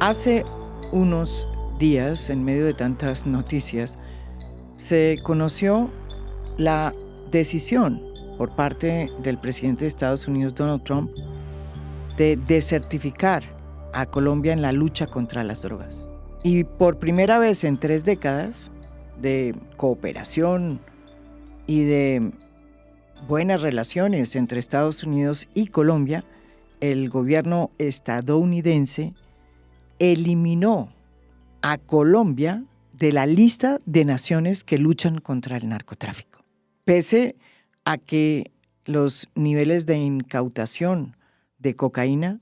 Hace unos días, en medio de tantas noticias, se conoció la decisión por parte del presidente de Estados Unidos, Donald Trump, de desertificar a Colombia en la lucha contra las drogas. Y por primera vez en 3 décadas de cooperación y de buenas relaciones entre Estados Unidos y Colombia, el gobierno estadounidense eliminó a Colombia de la lista de naciones que luchan contra el narcotráfico. Pese a que los niveles de incautación de cocaína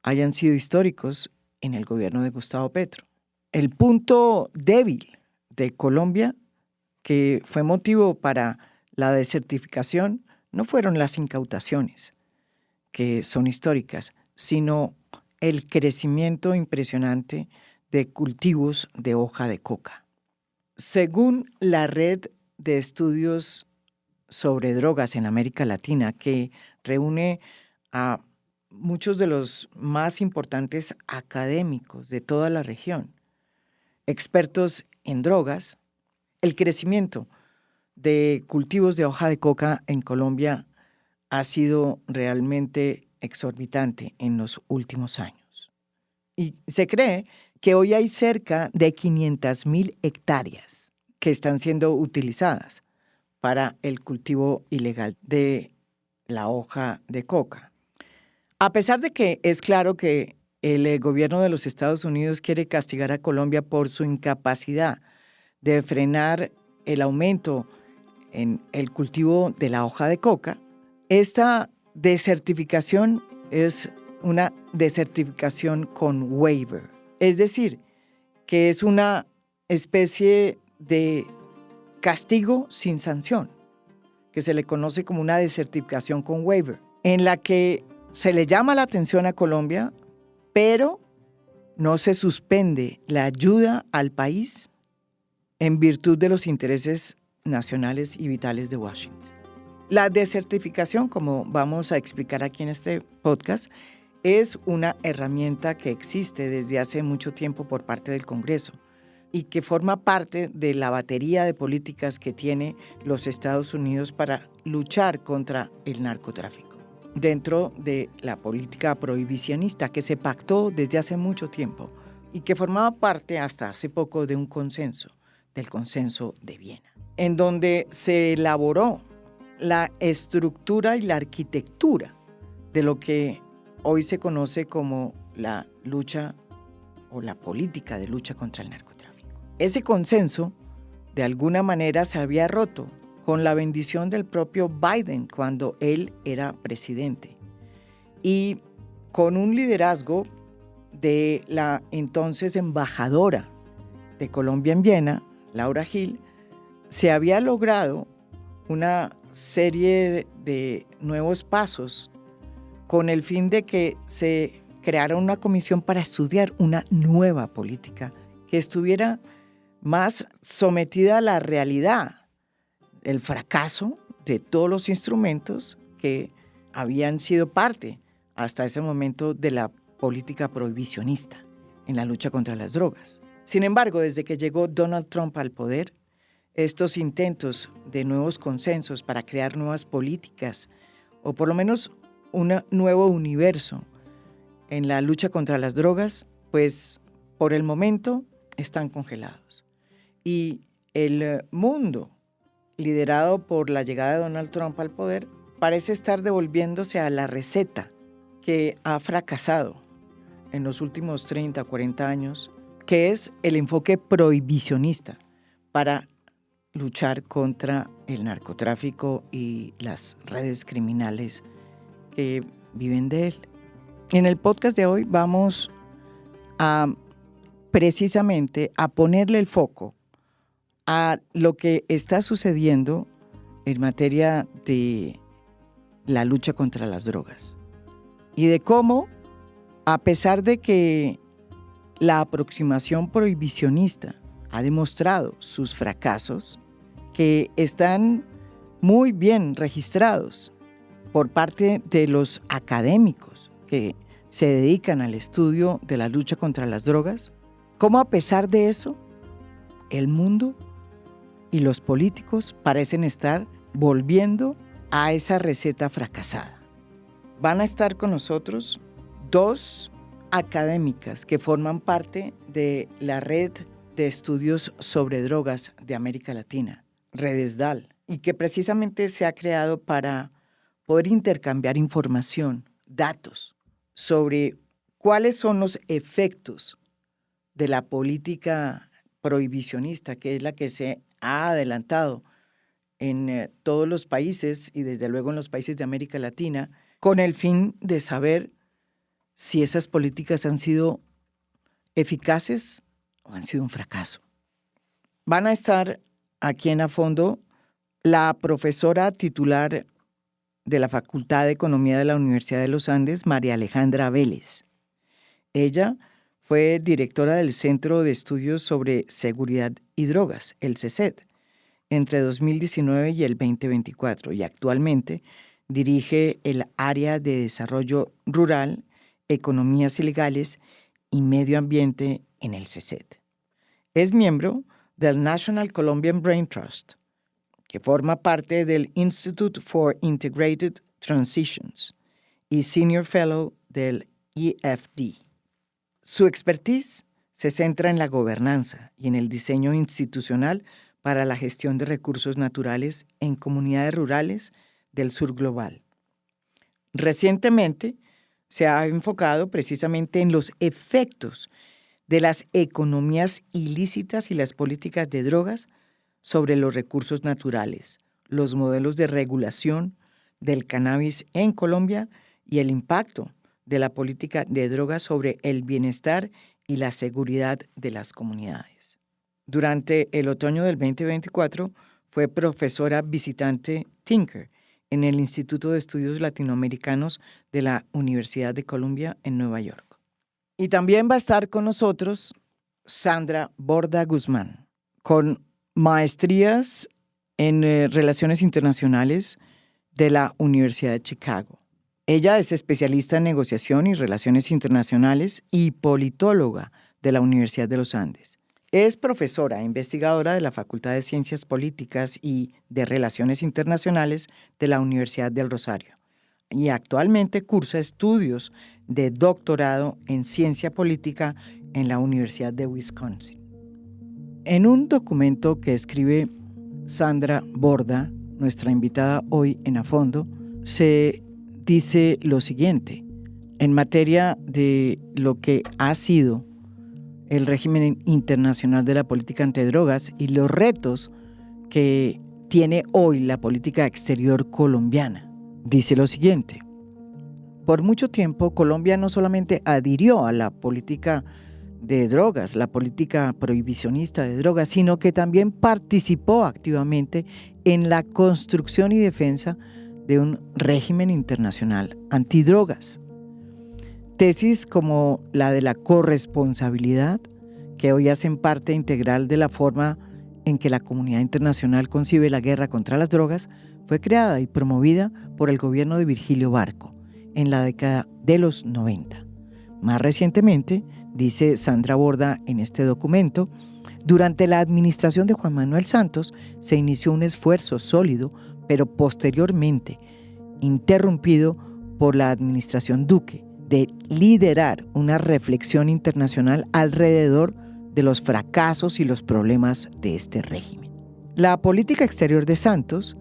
hayan sido históricos en el gobierno de Gustavo Petro. El punto débil de Colombia, que fue motivo para la desertificación, no fueron las incautaciones, que son históricas, sino el crecimiento impresionante de cultivos de hoja de coca. Según la Red de Estudios sobre Drogas en América Latina, que reúne a muchos de los más importantes académicos de toda la región, expertos en drogas, el crecimiento de cultivos de hoja de coca en Colombia ha sido realmente exorbitante en los últimos años. Y se cree que hoy hay cerca de 500,000 hectáreas que están siendo utilizadas para el cultivo ilegal de la hoja de coca. A pesar de que es claro que el gobierno de los Estados Unidos quiere castigar a Colombia por su incapacidad de frenar el aumento en el cultivo de la hoja de coca, esta desertificación es una desertificación con waiver, es decir, que es una especie de castigo sin sanción, que se le conoce como una desertificación con waiver, en la que se le llama la atención a Colombia, pero no se suspende la ayuda al país en virtud de los intereses nacionales y vitales de Washington. La desertificación, como vamos a explicar aquí en este podcast, es una herramienta que existe desde hace mucho tiempo por parte del Congreso y que forma parte de la batería de políticas que tiene los Estados Unidos para luchar contra el narcotráfico, dentro de la política prohibicionista que se pactó desde hace mucho tiempo y que formaba parte hasta hace poco de un consenso, del Consenso de Viena, en donde se elaboró la estructura y la arquitectura de lo que hoy se conoce como la lucha o la política de lucha contra el narcotráfico. Ese consenso, de alguna manera, se había roto con la bendición del propio Biden cuando él era presidente y con un liderazgo de la entonces embajadora de Colombia en Viena, Laura Gil, se había logrado una serie de nuevos pasos con el fin de que se creara una comisión para estudiar una nueva política que estuviera más sometida a la realidad, el fracaso de todos los instrumentos que habían sido parte hasta ese momento de la política prohibicionista en la lucha contra las drogas. Sin embargo, desde que llegó Donald Trump al poder, estos intentos de nuevos consensos para crear nuevas políticas, o por lo menos un nuevo universo en la lucha contra las drogas, pues por el momento están congelados. Y el mundo, liderado por la llegada de Donald Trump al poder, parece estar devolviéndose a la receta que ha fracasado en los últimos 30 o 40 años, que es el enfoque prohibicionista para luchar contra el narcotráfico y las redes criminales que viven de él. En el podcast de hoy vamos precisamente a ponerle el foco a lo que está sucediendo en materia de la lucha contra las drogas y de cómo, a pesar de que la aproximación prohibicionista ha demostrado sus fracasos, que están muy bien registrados por parte de los académicos que se dedican al estudio de la lucha contra las drogas, cómo a pesar de eso, el mundo y los políticos parecen estar volviendo a esa receta fracasada. Van a estar con nosotros 2 académicas que forman parte de la Red de Estudios sobre Drogas de América Latina, Redesdal, y que precisamente se ha creado para poder intercambiar información, datos, sobre cuáles son los efectos de la política prohibicionista, que es la que se ha adelantado en todos los países y desde luego en los países de América Latina, con el fin de saber si esas políticas han sido eficaces o han sido un fracaso. Van a estar aquí en A Fondo la profesora titular de la Facultad de Economía de la Universidad de los Andes, María Alejandra Vélez. Ella fue directora del Centro de Estudios sobre Seguridad y Drogas, el CESED, entre 2019 y el 2024, y actualmente dirige el área de Desarrollo Rural, Economías Ilegales y Medio Ambiente en el CESED. Es miembro del National Colombian Brain Trust, que forma parte del Institute for Integrated Transitions y Senior Fellow del EFD. Su expertise se centra en la gobernanza y en el diseño institucional para la gestión de recursos naturales en comunidades rurales del sur global. Recientemente se ha enfocado precisamente en los efectos de las economías ilícitas y las políticas de drogas sobre los recursos naturales, los modelos de regulación del cannabis en Colombia y el impacto de la política de drogas sobre el bienestar y la seguridad de las comunidades. Durante el otoño del 2024 fue profesora visitante Tinker en el Instituto de Estudios Latinoamericanos de la Universidad de Columbia en Nueva York. Y también va a estar con nosotros Sandra Borda Guzmán, con maestrías en Relaciones Internacionales de la Universidad de Chicago. Ella es especialista en negociación y relaciones internacionales y politóloga de la Universidad de los Andes. Es profesora e investigadora de la Facultad de Ciencias Políticas y de Relaciones Internacionales de la Universidad del Rosario y actualmente cursa estudios de doctorado en Ciencia Política en la Universidad de Wisconsin. En un documento que escribe Sandra Borda, nuestra invitada hoy en A Fondo, se dice lo siguiente: en materia de lo que ha sido el régimen internacional de la política antidrogas y los retos que tiene hoy la política exterior colombiana. Dice lo siguiente: por mucho tiempo Colombia no solamente adhirió a la política de drogas, la política prohibicionista de drogas, sino que también participó activamente en la construcción y defensa de un régimen internacional antidrogas. Tesis como la de la corresponsabilidad, que hoy hacen parte integral de la forma en que la comunidad internacional concibe la guerra contra las drogas, fue creada y promovida por el gobierno de Virgilio Barco en la década de los 90. Más recientemente, dice Sandra Borda en este documento, durante la administración de Juan Manuel Santos se inició un esfuerzo sólido, pero posteriormente interrumpido por la administración Duque, de liderar una reflexión internacional alrededor de los fracasos y los problemas de este régimen. La política exterior de Santos,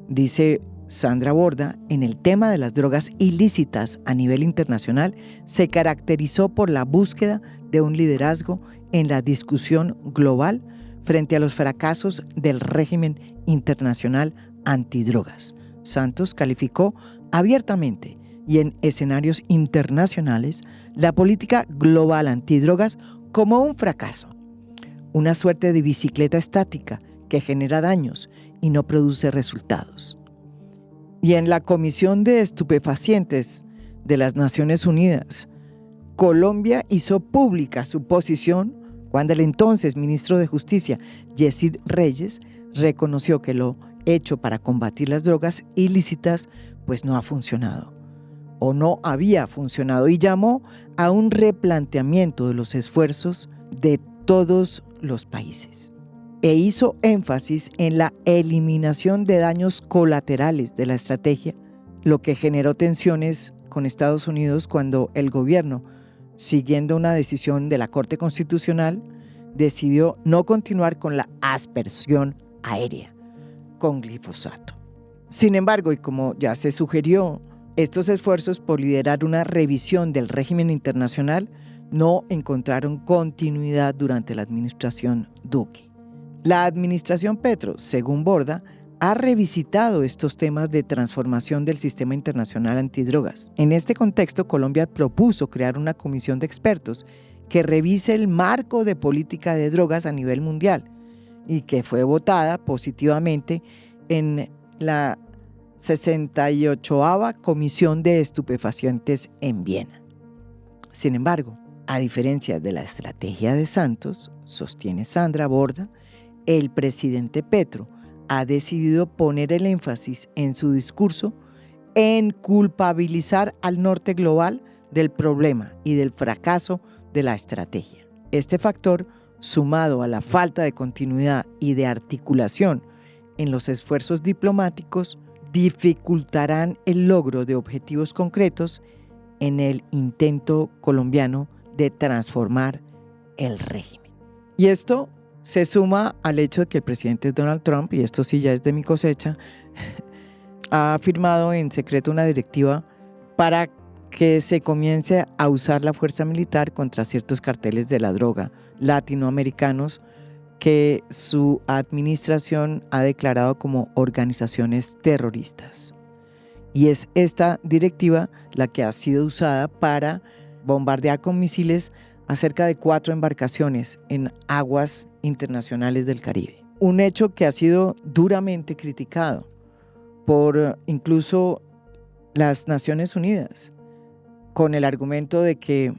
dice Sandra Borda, en el tema de las drogas ilícitas a nivel internacional, se caracterizó por la búsqueda de un liderazgo en la discusión global frente a los fracasos del régimen internacional antidrogas. Santos calificó abiertamente y en escenarios internacionales la política global antidrogas como un fracaso, una suerte de bicicleta estática que genera daños y no produce resultados. Y en la Comisión de Estupefacientes de las Naciones Unidas, Colombia hizo pública su posición cuando el entonces ministro de Justicia, Yesid Reyes, reconoció que lo hecho para combatir las drogas ilícitas pues no ha funcionado. o no había funcionado y llamó a un replanteamiento de los esfuerzos de todos los países. E hizo énfasis en la eliminación de daños colaterales de la estrategia, lo que generó tensiones con Estados Unidos cuando el gobierno, siguiendo una decisión de la Corte Constitucional, decidió no continuar con la aspersión aérea con glifosato. Sin embargo, y como ya se sugirió, estos esfuerzos por liderar una revisión del régimen internacional no encontraron continuidad durante la administración Duque. La administración Petro, según Borda, ha revisitado estos temas de transformación del sistema internacional antidrogas. En este contexto, Colombia propuso crear una comisión de expertos que revise el marco de política de drogas a nivel mundial y que fue votada positivamente en la 68ª Comisión de Estupefacientes en Viena. Sin embargo, a diferencia de la estrategia de Santos, sostiene Sandra Borda, el presidente Petro ha decidido poner el énfasis en su discurso en culpabilizar al norte global del problema y del fracaso de la estrategia. Este factor, sumado a la falta de continuidad y de articulación en los esfuerzos diplomáticos, dificultarán el logro de objetivos concretos en el intento colombiano de transformar el régimen. Y esto se suma al hecho de que el presidente Donald Trump, y esto sí ya es de mi cosecha, ha firmado en secreto una directiva para que se comience a usar la fuerza militar contra ciertos carteles de la droga latinoamericanos que su administración ha declarado como organizaciones terroristas. Y es esta directiva la que ha sido usada para bombardear con misiles a cerca de 4 embarcaciones en aguas internacionales del Caribe. Un hecho que ha sido duramente criticado por incluso las Naciones Unidas, con el argumento de que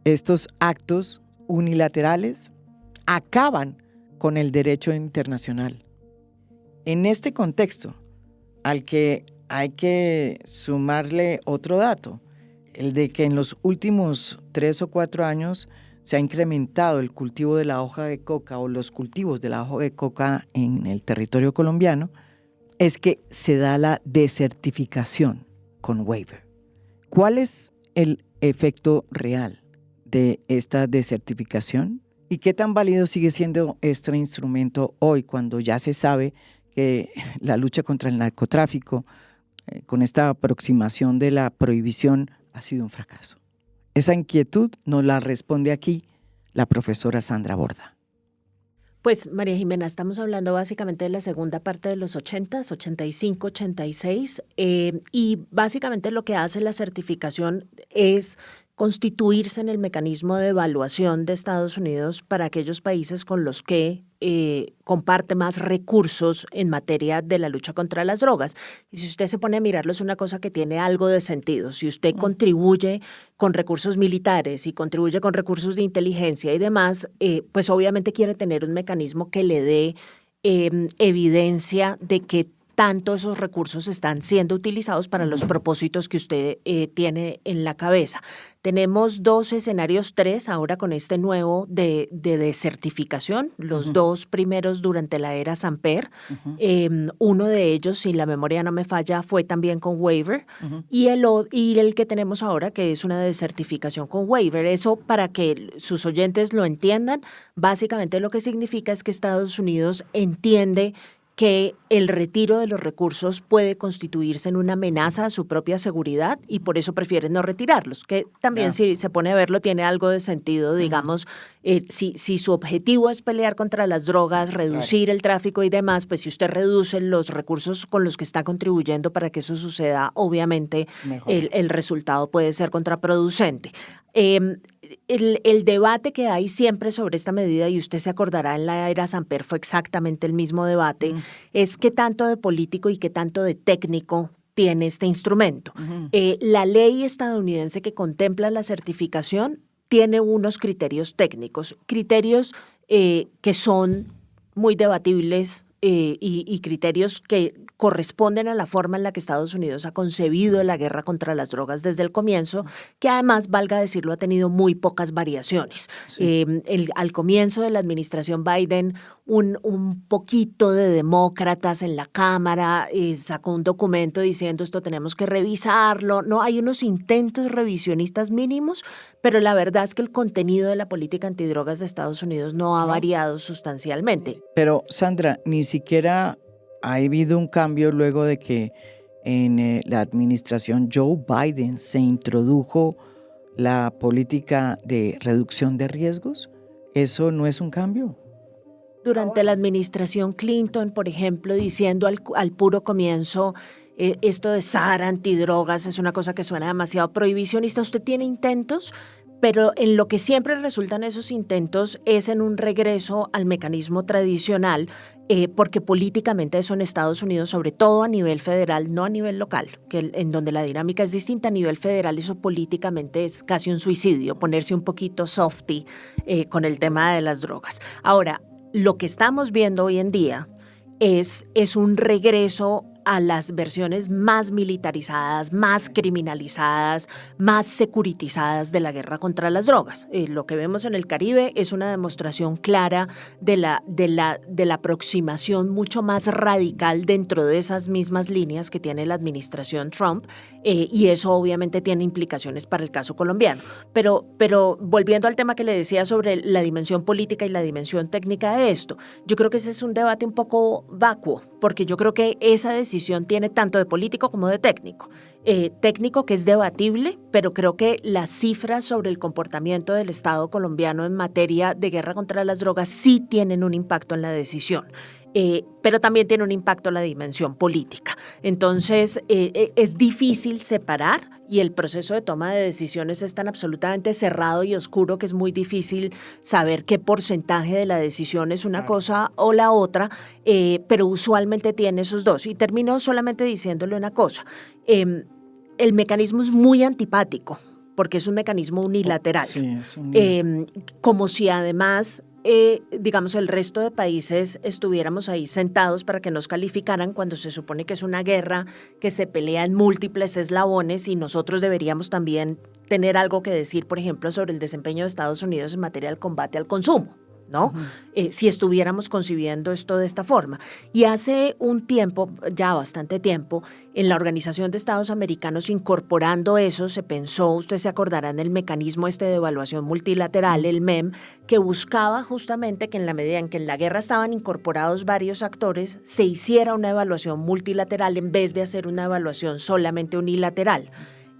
estos actos unilaterales acaban con el derecho internacional. En este contexto, al que hay que sumarle otro dato, el de que en los últimos 3 o 4 años se ha incrementado el cultivo de la hoja de coca o los cultivos de la hoja de coca en el territorio colombiano, es que se da la desertificación con waiver. ¿Cuál es el efecto real de esta desertificación? ¿Y qué tan válido sigue siendo este instrumento hoy cuando ya se sabe que la lucha contra el narcotráfico, con esta aproximación de la prohibición, ha sido un fracaso? Esa inquietud nos la responde aquí la profesora Sandra Borda. Pues, María Jimena, estamos hablando básicamente de la segunda parte de los 80s, 85, 86, y básicamente lo que hace la certificación es constituirse en el mecanismo de evaluación de Estados Unidos para aquellos países con los que comparte más recursos en materia de la lucha contra las drogas. Y si usted se pone a mirarlo, es una cosa que tiene algo de sentido. Si usted contribuye con recursos militares y contribuye con recursos de inteligencia y demás, pues obviamente quiere tener un mecanismo que le dé evidencia de que tanto esos recursos están siendo utilizados para los propósitos que usted tiene en la cabeza. Tenemos 2 escenarios, 3 ahora con este nuevo de desertificación, los 2 primeros durante la era Samper. Uno de ellos, si la memoria no me falla, fue también con waiver, y el que tenemos ahora, que es una desertificación con waiver. Eso, para que sus oyentes lo entiendan, básicamente lo que significa es que Estados Unidos entiende que el retiro de los recursos puede constituirse en una amenaza a su propia seguridad y por eso prefieren no retirarlos, que también si se pone a verlo tiene algo de sentido, digamos, si su objetivo es pelear contra las drogas, reducir el tráfico y demás, pues si usted reduce los recursos con los que está contribuyendo para que eso suceda, obviamente el resultado puede ser contraproducente. El debate que hay siempre sobre esta medida, y usted se acordará en la era Samper fue exactamente el mismo debate, es qué tanto de político y qué tanto de técnico tiene este instrumento. La ley estadounidense que contempla la certificación tiene unos criterios técnicos, criterios que son muy debatibles y criterios que corresponden a la forma en la que Estados Unidos ha concebido la guerra contra las drogas desde el comienzo, que además, valga decirlo, ha tenido muy pocas variaciones. Sí. Al comienzo de la administración Biden, un poquito de demócratas en la Cámara sacó un documento diciendo esto tenemos que revisarlo. No, hay unos intentos revisionistas mínimos, pero la verdad es que el contenido de la política antidrogas de Estados Unidos no ha variado sustancialmente. Pero Sandra, ni siquiera ha habido un cambio luego de que en la administración Joe Biden se introdujo la política de reducción de riesgos. ¿Eso no es un cambio? Durante la administración Clinton, por ejemplo, diciendo al puro comienzo, esto de SAR antidrogas es una cosa que suena demasiado prohibicionista. Usted tiene intentos, pero en lo que siempre resultan esos intentos es en un regreso al mecanismo tradicional, porque políticamente eso en Estados Unidos, sobre todo a nivel federal, no a nivel local, en donde la dinámica es distinta. A nivel federal eso políticamente es casi un suicidio, ponerse un poquito softy con el tema de las drogas. Ahora, lo que estamos viendo hoy en día es un regreso a las versiones más militarizadas, más criminalizadas, más securitizadas de la guerra contra las drogas. Lo que vemos en el Caribe es una demostración clara de la aproximación mucho más radical dentro de esas mismas líneas que tiene la administración Trump, y eso obviamente tiene implicaciones para el caso colombiano. Pero volviendo al tema que le decía sobre la dimensión política y la dimensión técnica de esto, yo creo que ese es un debate un poco vacuo, porque yo creo que esa decisión tiene tanto de político como de técnico. Técnico que es debatible, pero creo que las cifras sobre el comportamiento del Estado colombiano en materia de guerra contra las drogas sí tienen un impacto en la decisión. Pero también tiene un impacto en la dimensión política. Entonces, es difícil separar y el proceso de toma de decisiones es tan absolutamente cerrado y oscuro que es muy difícil saber qué porcentaje de la decisión es una cosa o la otra, pero usualmente tiene esos dos. Y termino solamente diciéndole una cosa. El mecanismo es muy antipático porque es un mecanismo unilateral. Sí, es unilateral. Como si además digamos, el resto de países estuviéramos ahí sentados para que nos calificaran cuando se supone que es una guerra que se pelea en múltiples eslabones y nosotros deberíamos también tener algo que decir, por ejemplo, sobre el desempeño de Estados Unidos en materia del combate al consumo, ¿no? Si estuviéramos concibiendo esto de esta forma. Y hace un tiempo, ya bastante tiempo, en la Organización de Estados Americanos, incorporando eso, se pensó, usted se acordará, en el mecanismo de evaluación multilateral, el MEM, que buscaba justamente que en la medida en que en la guerra estaban incorporados varios actores, se hiciera una evaluación multilateral en vez de hacer una evaluación solamente unilateral.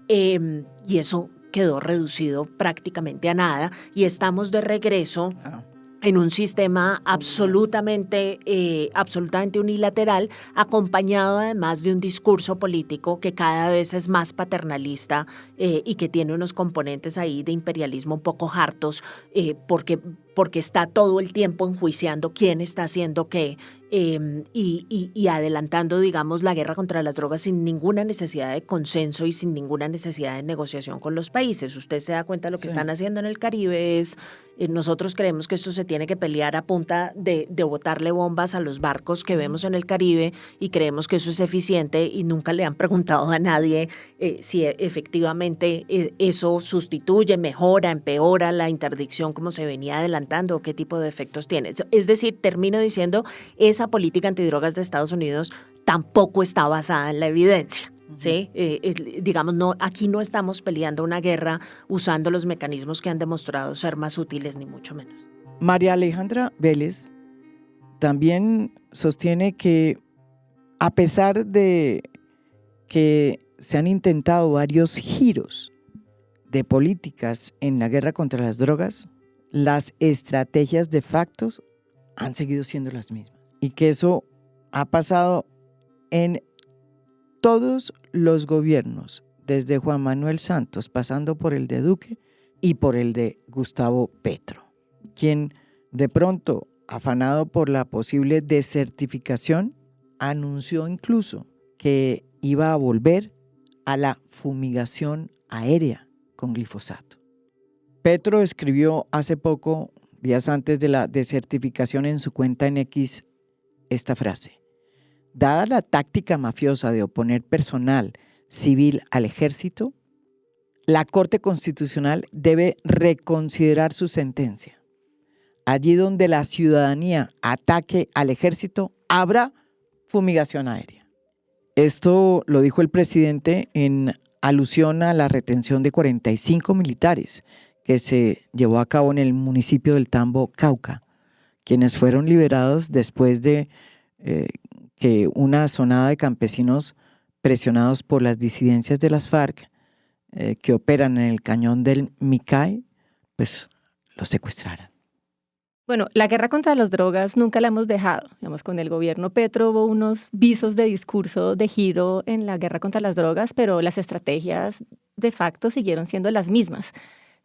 Y eso quedó reducido prácticamente a nada y estamos de regreso en un sistema absolutamente unilateral, acompañado además de un discurso político que cada vez es más paternalista y que tiene unos componentes ahí de imperialismo un poco hartos, porque está todo el tiempo enjuiciando quién está haciendo qué y adelantando, digamos, la guerra contra las drogas sin ninguna necesidad de consenso y sin ninguna necesidad de negociación con los países. Usted se da cuenta de lo que están haciendo en el Caribe es, nosotros creemos que esto se tiene que pelear a punta de botarle bombas a los barcos que vemos en el Caribe y creemos que eso es eficiente y nunca le han preguntado a nadie si efectivamente eso sustituye, mejora, empeora la interdicción como se venía adelantando o qué tipo de efectos tiene. Es decir, termino diciendo, esa política antidrogas de Estados Unidos tampoco está basada en la evidencia. ¿Sí? Digamos, no, aquí no estamos peleando una guerra usando los mecanismos que han demostrado ser más útiles, ni mucho menos. María Alejandra Vélez también sostiene que a pesar de que se han intentado varios giros de políticas en la guerra contra las drogas, las estrategias de facto han seguido siendo las mismas y que eso ha pasado en todos los gobiernos, desde Juan Manuel Santos, pasando por el de Duque y por el de Gustavo Petro, quien de pronto, afanado por la posible desertificación, anunció incluso que iba a volver a la fumigación aérea con glifosato. Petro escribió hace poco, días antes de la desertificación, en su cuenta en X esta frase: dada la táctica mafiosa de oponer personal civil al ejército, la Corte Constitucional debe reconsiderar su sentencia. Allí donde la ciudadanía ataque al ejército, habrá fumigación aérea. Esto lo dijo el presidente en alusión a la retención de 45 militares que se llevó a cabo en el municipio del Tambo, Cauca, quienes fueron liberados después de que una sonada de campesinos presionados por las disidencias de las FARC que operan en el cañón del Micay, pues los secuestraran. Bueno, la guerra contra las drogas nunca la hemos dejado. Digamos, con el gobierno Petro hubo unos visos de discurso de giro en la guerra contra las drogas, pero las estrategias de facto siguieron siendo las mismas.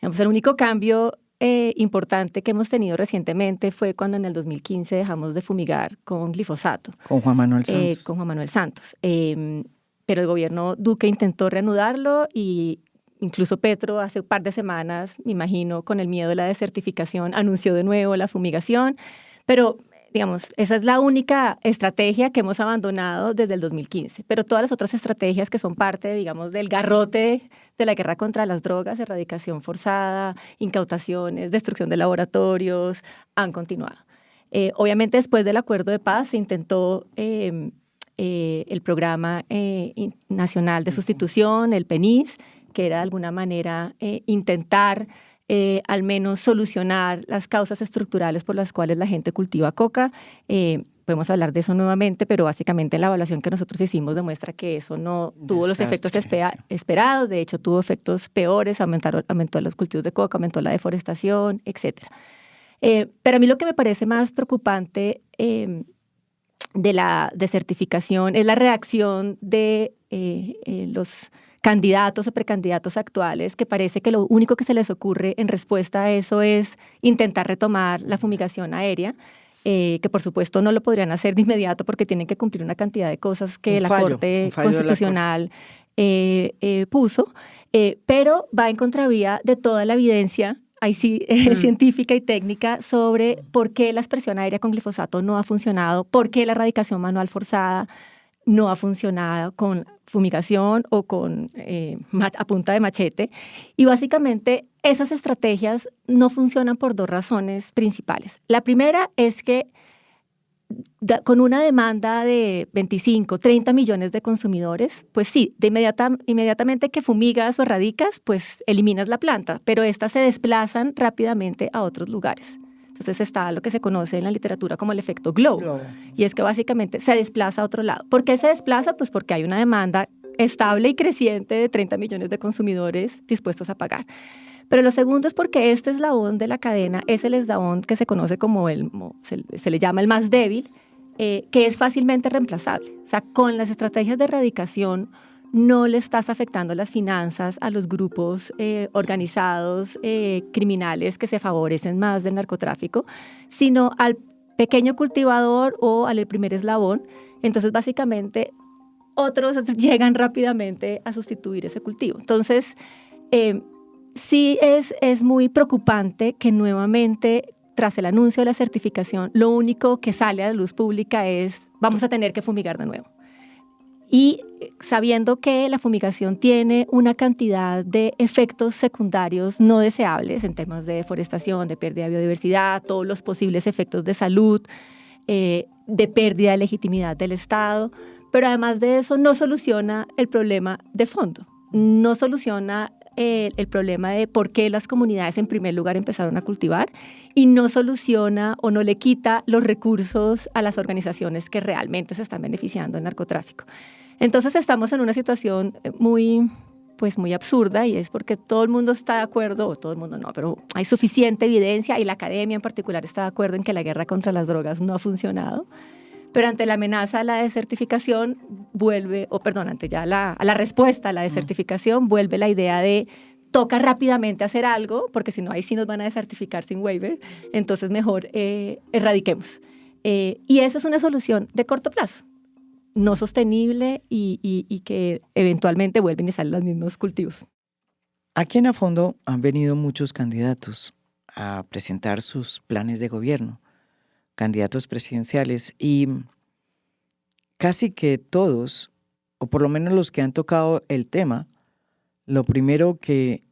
Digamos, el único cambio importante que hemos tenido recientemente fue cuando en el 2015 dejamos de fumigar con glifosato. Con Juan Manuel Santos. Con Juan Manuel Santos. Pero el gobierno Duque intentó reanudarlo y incluso Petro hace un par de semanas, me imagino, con el miedo de la desertificación, anunció de nuevo la fumigación. Pero, digamos, esa es la única estrategia que hemos abandonado desde el 2015. Pero todas las otras estrategias que son parte, digamos, del garrote de la guerra contra las drogas, erradicación forzada, incautaciones, destrucción de laboratorios, han continuado. Obviamente, después del acuerdo de paz se intentó el Programa Nacional de Sustitución, el PENIS, que era de alguna manera intentar al menos solucionar las causas estructurales por las cuales la gente cultiva coca. Podemos hablar de eso nuevamente, pero básicamente la evaluación que nosotros hicimos demuestra que eso no tuvo los efectos esperados, de hecho tuvo efectos peores, aumentó los cultivos de coca, aumentó la deforestación, etc. Pero a mí lo que me parece más preocupante de la desertificación es la reacción de los candidatos o precandidatos actuales, que parece que lo único que se les ocurre en respuesta a eso es intentar retomar la fumigación aérea, que por supuesto no lo podrían hacer de inmediato porque tienen que cumplir una cantidad de cosas que la Corte Constitucional puso, pero va en contravía de toda la evidencia ahí sí, científica y técnica sobre por qué la aspersión aérea con glifosato no ha funcionado, por qué la erradicación manual forzada no ha funcionado con fumigación o con a punta de machete. Y básicamente esas estrategias no funcionan por dos razones principales. La primera es que con una demanda de 25, 30 millones de consumidores, pues sí, inmediatamente que fumigas o erradicas, pues eliminas la planta, pero estas se desplazan rápidamente a otros lugares. Entonces está lo que se conoce en la literatura como el efecto globo. Y es que básicamente se desplaza a otro lado. ¿Por qué se desplaza? Pues porque hay una demanda estable y creciente de 30 millones de consumidores dispuestos a pagar. Pero lo segundo es porque este eslabón de la cadena es el eslabón que se conoce como se le llama el más débil, que es fácilmente reemplazable. O sea, con las estrategias de erradicación no le estás afectando las finanzas a los grupos organizados, criminales que se favorecen más del narcotráfico, sino al pequeño cultivador o al primer eslabón. Entonces, básicamente, otros llegan rápidamente a sustituir ese cultivo. Entonces, sí es muy preocupante que nuevamente, tras el anuncio de la certificación, lo único que sale a la luz pública es vamos a tener que fumigar de nuevo. Y sabiendo que la fumigación tiene una cantidad de efectos secundarios no deseables en temas de deforestación, de pérdida de biodiversidad, todos los posibles efectos de salud, de pérdida de legitimidad del Estado, pero además de eso no soluciona el problema de fondo, no soluciona el problema de por qué las comunidades en primer lugar empezaron a cultivar y no soluciona o no le quita los recursos a las organizaciones que realmente se están beneficiando del narcotráfico. Entonces estamos en una situación muy absurda y es porque todo el mundo está de acuerdo, o todo el mundo no, pero hay suficiente evidencia y la academia en particular está de acuerdo en que la guerra contra las drogas no ha funcionado. Pero ante la amenaza a la desertificación ante ya a la respuesta a la desertificación vuelve la idea de toca rápidamente hacer algo, porque si no, ahí sí nos van a desertificar sin waiver, entonces mejor erradiquemos. Y esa es una solución de corto plazo, no sostenible y que eventualmente vuelven y salen los mismos cultivos. Aquí en A Fondo han venido muchos candidatos a presentar sus planes de gobierno, candidatos presidenciales, y casi que todos, o por lo menos los que han tocado el tema, lo primero que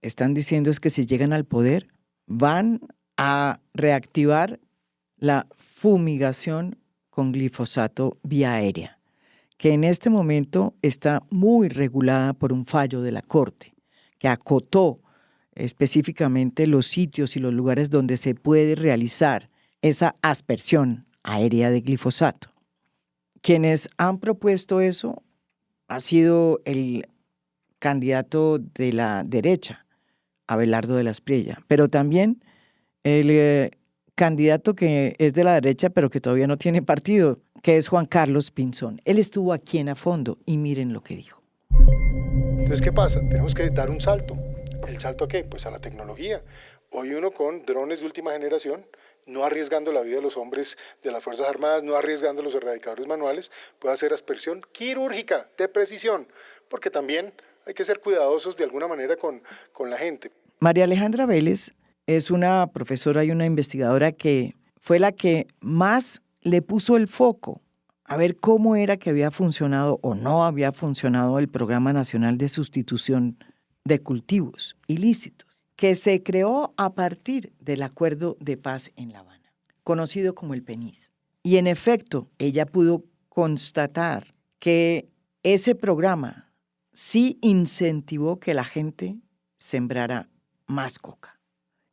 están diciendo es que si llegan al poder van a reactivar la fumigación con glifosato vía aérea, que en este momento está muy regulada por un fallo de la Corte, que acotó específicamente los sitios y los lugares donde se puede realizar esa aspersión aérea de glifosato. Quienes han propuesto eso ha sido el candidato de la derecha, Abelardo de la Espriella, pero también el candidato que es de la derecha, pero que todavía no tiene partido, que es Juan Carlos Pinzón. Él estuvo aquí en A Fondo y miren lo que dijo. Entonces, ¿qué pasa? Tenemos que dar un salto. ¿El salto a qué? Pues a la tecnología. Hoy uno con drones de última generación, no arriesgando la vida de los hombres de las Fuerzas Armadas, no arriesgando los erradicadores manuales, puede hacer aspersión quirúrgica de precisión, porque también hay que ser cuidadosos de alguna manera con la gente. María Alejandra Vélez es una profesora y una investigadora que fue la que más le puso el foco a ver cómo era que había funcionado o no había funcionado el Programa Nacional de Sustitución de Cultivos Ilícitos, que se creó a partir del Acuerdo de Paz en La Habana, conocido como el PENIS. Y en efecto, ella pudo constatar que ese programa sí incentivó que la gente sembrara más coca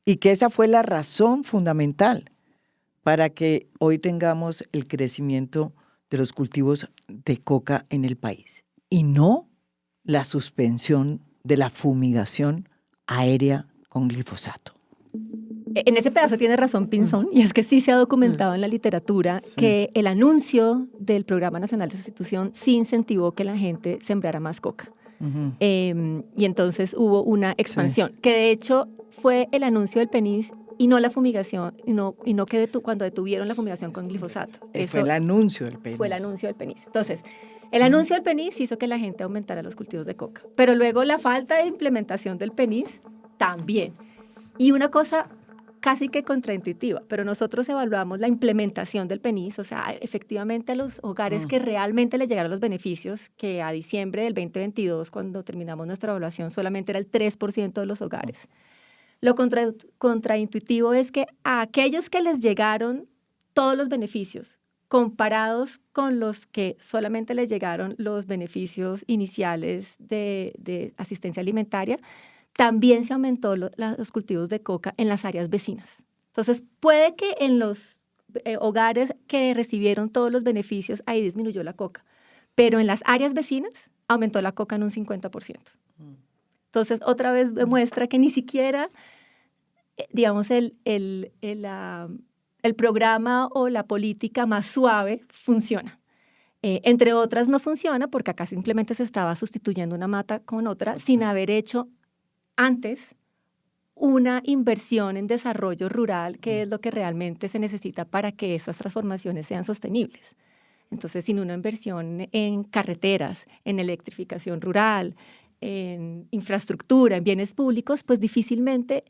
y que esa fue la razón fundamental para que hoy tengamos el crecimiento de los cultivos de coca en el país y no la suspensión de la fumigación aérea con glifosato. En ese pedazo tiene razón Pinzón, y es que sí se ha documentado en la literatura que el anuncio del Programa Nacional de Sustitución sí incentivó que la gente sembrara más coca. Y entonces hubo una expansión, que de hecho fue el anuncio del PENIS y no la fumigación, y no que cuando detuvieron la fumigación con glifosato. Fue el anuncio del PENIS. Fue el anuncio del PENIS. Entonces, el anuncio del PENIS hizo que la gente aumentara los cultivos de coca, pero luego la falta de implementación del PENIS también. Y una cosa casi que contraintuitiva, pero nosotros evaluamos la implementación del PENIS, o sea, efectivamente a los hogares que realmente les llegaron los beneficios, que a diciembre del 2022, cuando terminamos nuestra evaluación, solamente era el 3% de los hogares. Lo contraintuitivo es que a aquellos que les llegaron todos los beneficios, comparados con los que solamente les llegaron los beneficios iniciales de asistencia alimentaria, también se aumentó los cultivos de coca en las áreas vecinas. Entonces, puede que en los hogares que recibieron todos los beneficios, ahí disminuyó la coca, pero en las áreas vecinas aumentó la coca en un 50%. Entonces, otra vez demuestra que ni siquiera, digamos, el programa o la política más suave funciona. Entre otras, no funciona porque acá simplemente se estaba sustituyendo una mata con otra sin haber hecho antes una inversión en desarrollo rural, que es lo que realmente se necesita para que esas transformaciones sean sostenibles. Entonces, sin una inversión en carreteras, en electrificación rural, en infraestructura, en bienes públicos, pues difícilmente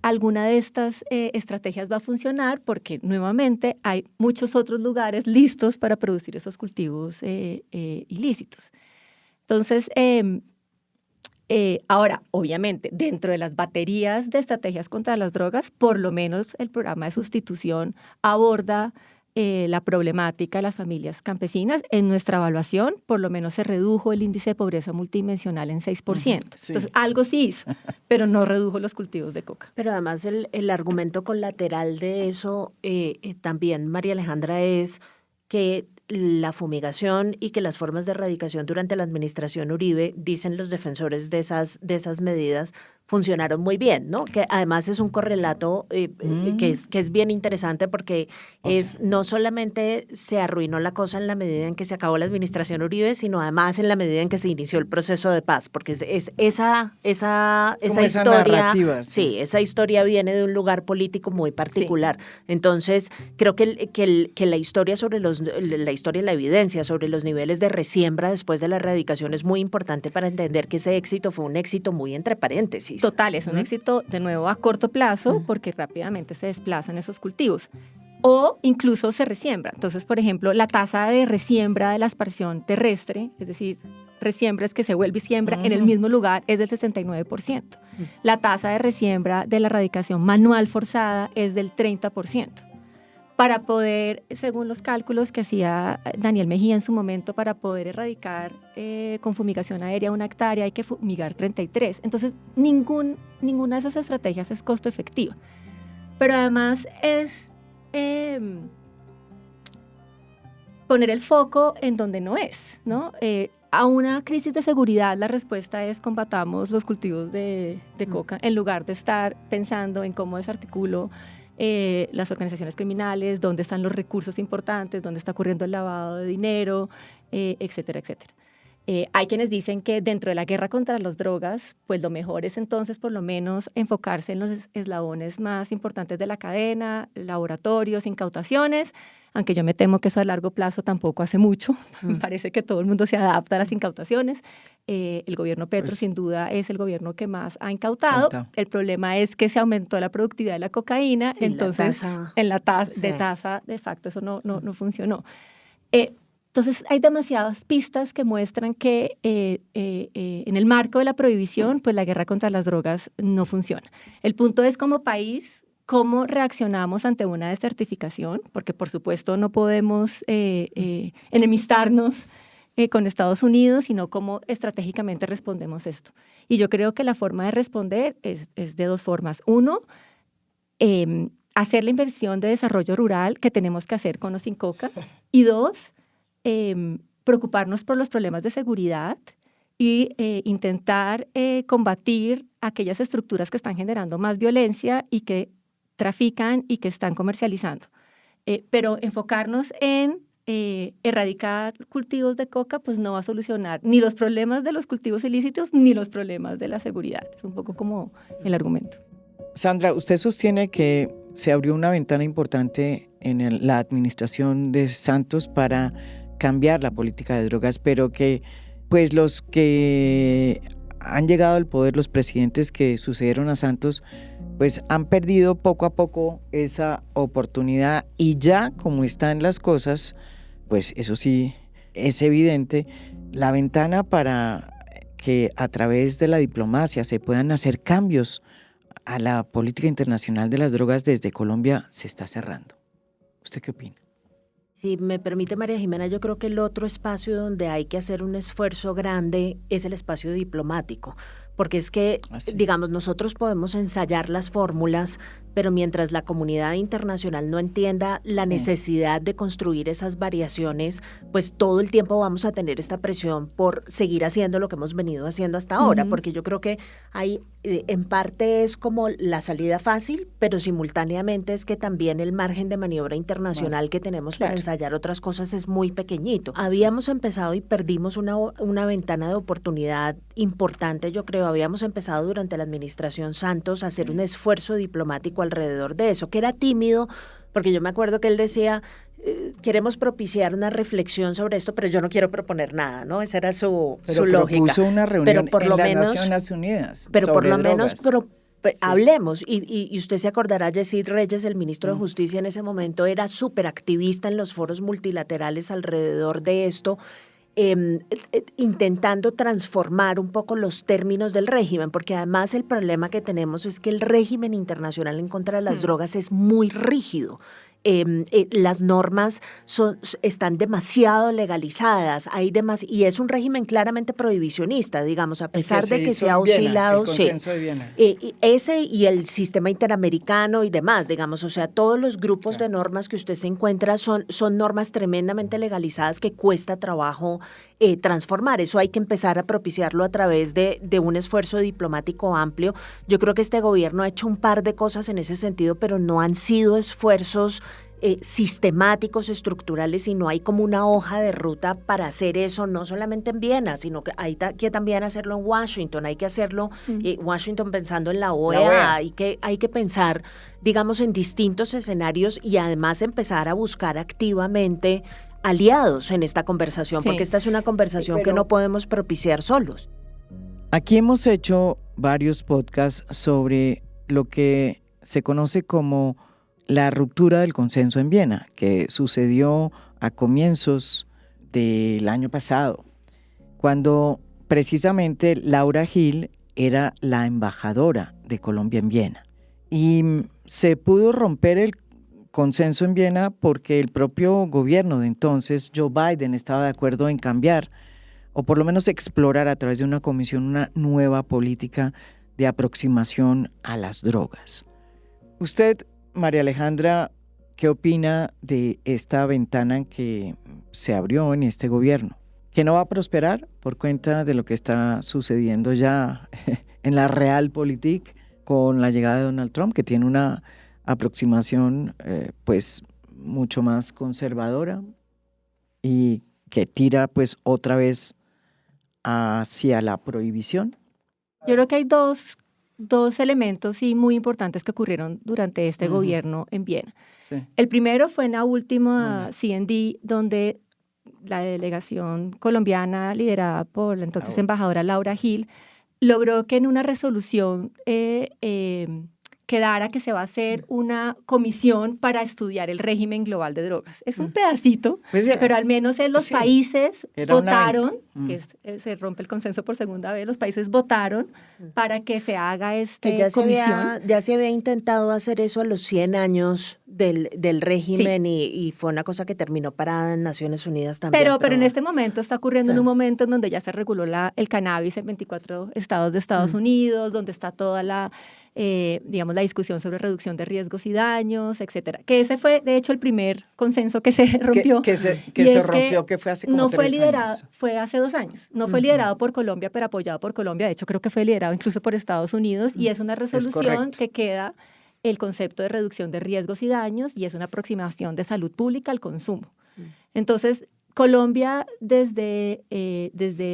alguna de estas estrategias va a funcionar porque nuevamente hay muchos otros lugares listos para producir esos cultivos ilícitos. Entonces, ahora, obviamente, dentro de las baterías de estrategias contra las drogas, por lo menos el programa de sustitución aborda la problemática de las familias campesinas. En nuestra evaluación, por lo menos se redujo el índice de pobreza multidimensional en 6%. Sí. Entonces, algo sí hizo, pero no redujo los cultivos de coca. Pero además el argumento colateral de eso también, María Alejandra, es que la fumigación y que las formas de erradicación durante la administración Uribe, dicen los defensores de esas medidas, funcionaron muy bien, ¿no? Que además es un correlato que es bien interesante porque no solamente se arruinó la cosa en la medida en que se acabó la administración Uribe, sino además en la medida en que se inició el proceso de paz, porque esa historia, sí, esa historia viene de un lugar político muy particular. Sí. Entonces, creo que la historia sobre la historia y la evidencia sobre los niveles de resiembra después de la erradicación es muy importante para entender que ese éxito fue un éxito muy entre paréntesis. Total, es un éxito de nuevo a corto plazo porque rápidamente se desplazan esos cultivos. o incluso se resiembra. Entonces, por ejemplo, la tasa de resiembra de la aspersión terrestre, es decir, resiembra es que se vuelve y siembra en el mismo lugar, es del 69%. La tasa de resiembra de la erradicación manual forzada es del 30%. Para poder, según los cálculos que hacía Daniel Mejía en su momento, para poder erradicar con fumigación aérea 1 hectárea hay que fumigar 33. Entonces, ninguna de esas estrategias es costo efectiva. Pero además es poner el foco en donde no es, ¿no? A una crisis de seguridad la respuesta es combatamos los cultivos de coca en lugar de estar pensando en cómo desarticulo las organizaciones criminales, dónde están los recursos importantes, dónde está ocurriendo el lavado de dinero, etcétera, etcétera. Hay quienes dicen que dentro de la guerra contra las drogas, pues lo mejor es entonces por lo menos enfocarse en los eslabones más importantes de la cadena, laboratorios, incautaciones, aunque yo me temo que eso a largo plazo tampoco hace mucho. Me parece que todo el mundo se adapta a las incautaciones. El gobierno Petro sin duda es el gobierno que más ha incautado. El problema es que se aumentó la productividad de la cocaína, sí, entonces en la tasa de facto eso no funcionó. Entonces hay demasiadas pistas que muestran que en el marco de la prohibición, pues la guerra contra las drogas no funciona. El punto es como país, cómo reaccionamos ante una desertificación, porque por supuesto no podemos enemistarnos con Estados Unidos, sino cómo estratégicamente respondemos esto. Y yo creo que la forma de responder es de dos formas. Uno, hacer la inversión de desarrollo rural que tenemos que hacer con o sin coca. Y dos, preocuparnos por los problemas de seguridad y intentar combatir aquellas estructuras que están generando más violencia y que trafican y que están comercializando. Pero enfocarnos en erradicar cultivos de coca pues no va a solucionar ni los problemas de los cultivos ilícitos ni los problemas de la seguridad. Es un poco como el argumento. Sandra, usted sostiene que se abrió una ventana importante en la administración de Santos para cambiar la política de drogas, pero que pues los que han llegado al poder, los presidentes que sucedieron a Santos, pues han perdido poco a poco esa oportunidad y ya como están las cosas, pues eso sí es evidente, la ventana para que a través de la diplomacia se puedan hacer cambios a la política internacional de las drogas desde Colombia se está cerrando. ¿Usted qué opina? Si me permite, María Jimena, yo creo que el otro espacio donde hay que hacer un esfuerzo grande es el espacio diplomático, porque es que, digamos, nosotros podemos ensayar las fórmulas, pero mientras la comunidad internacional no entienda la necesidad de construir esas variaciones, pues todo el tiempo vamos a tener esta presión por seguir haciendo lo que hemos venido haciendo hasta ahora, porque yo creo que hay, en parte es como la salida fácil, pero simultáneamente es que también el margen de maniobra internacional que tenemos para ensayar otras cosas es muy pequeñito. Habíamos empezado y perdimos una ventana de oportunidad importante, yo creo. Habíamos empezado durante la administración Santos a hacer un esfuerzo diplomático alrededor de eso, que era tímido, porque yo me acuerdo que él decía, queremos propiciar una reflexión sobre esto, pero yo no quiero proponer nada, ¿no? Esa era su lógica. Pero propuso una reunión en las Naciones Unidas. Pero por lo drogas. menos hablemos, y usted se acordará, Yesid Reyes, el ministro de Justicia en ese momento, era súper activista en los foros multilaterales alrededor de esto, intentando transformar un poco los términos del régimen, porque además el problema que tenemos es que el régimen internacional en contra de las drogas es muy rígido. Las normas están demasiado legalizadas, y es un régimen claramente prohibicionista, digamos, a pesar de que se ha oscilado. El consenso de Viena. Ese y el sistema interamericano y demás, digamos, o sea, todos los grupos de normas que usted se encuentra son normas tremendamente legalizadas que cuesta trabajo transformar. Eso hay que empezar a propiciarlo a través de un esfuerzo diplomático amplio. Yo creo que este gobierno ha hecho un par de cosas en ese sentido, pero no han sido esfuerzos sistemáticos, estructurales, y no hay como una hoja de ruta para hacer eso, no solamente en Viena, sino que hay que también hacerlo en Washington, hay que hacerlo Washington pensando en la OEA. Hay que pensar, digamos, en distintos escenarios y además empezar a buscar activamente aliados en esta conversación, porque esta es una conversación que no podemos propiciar solos. Aquí hemos hecho varios podcasts sobre lo que se conoce como la ruptura del consenso en Viena, que sucedió a comienzos del año pasado, cuando precisamente Laura Gil era la embajadora de Colombia en Viena. Y se pudo romper el consenso en Viena porque el propio gobierno de entonces, Joe Biden, estaba de acuerdo en cambiar o por lo menos explorar a través de una comisión una nueva política de aproximación a las drogas. Usted, María Alejandra, ¿qué opina de esta ventana que se abrió en este gobierno? ¿Que no va a prosperar por cuenta de lo que está sucediendo ya en la realpolitik con la llegada de Donald Trump, que tiene una aproximación pues mucho más conservadora y que tira pues otra vez hacia la prohibición? Yo creo que hay dos elementos sí, muy importantes que ocurrieron durante este gobierno en Viena. Sí. El primero fue en la última CND, donde la delegación colombiana, liderada por la entonces embajadora Laura Gil, logró que en una resolución quedara que se va a hacer una comisión para estudiar el régimen global de drogas. Es un pedacito, Pues pero al menos los países Era votaron, se rompe el consenso por segunda vez, los países votaron para que se haga esta comisión. Ya se había intentado hacer eso a los 100 años del régimen y fue una cosa que terminó parada en Naciones Unidas también. Pero en este momento está ocurriendo en un momento en donde ya se reguló el cannabis en 24 estados de Estados Unidos, donde está toda la discusión sobre reducción de riesgos y daños, etcétera. Que ese fue, de hecho, el primer consenso que se rompió. Que fue hace como 3 años. Fue hace 2 años. No fue liderado por Colombia, pero apoyado por Colombia. De hecho, creo que fue liderado incluso por Estados Unidos y es una resolución que queda el concepto de reducción de riesgos y daños y es una aproximación de salud pública al consumo. Entonces, Colombia, desde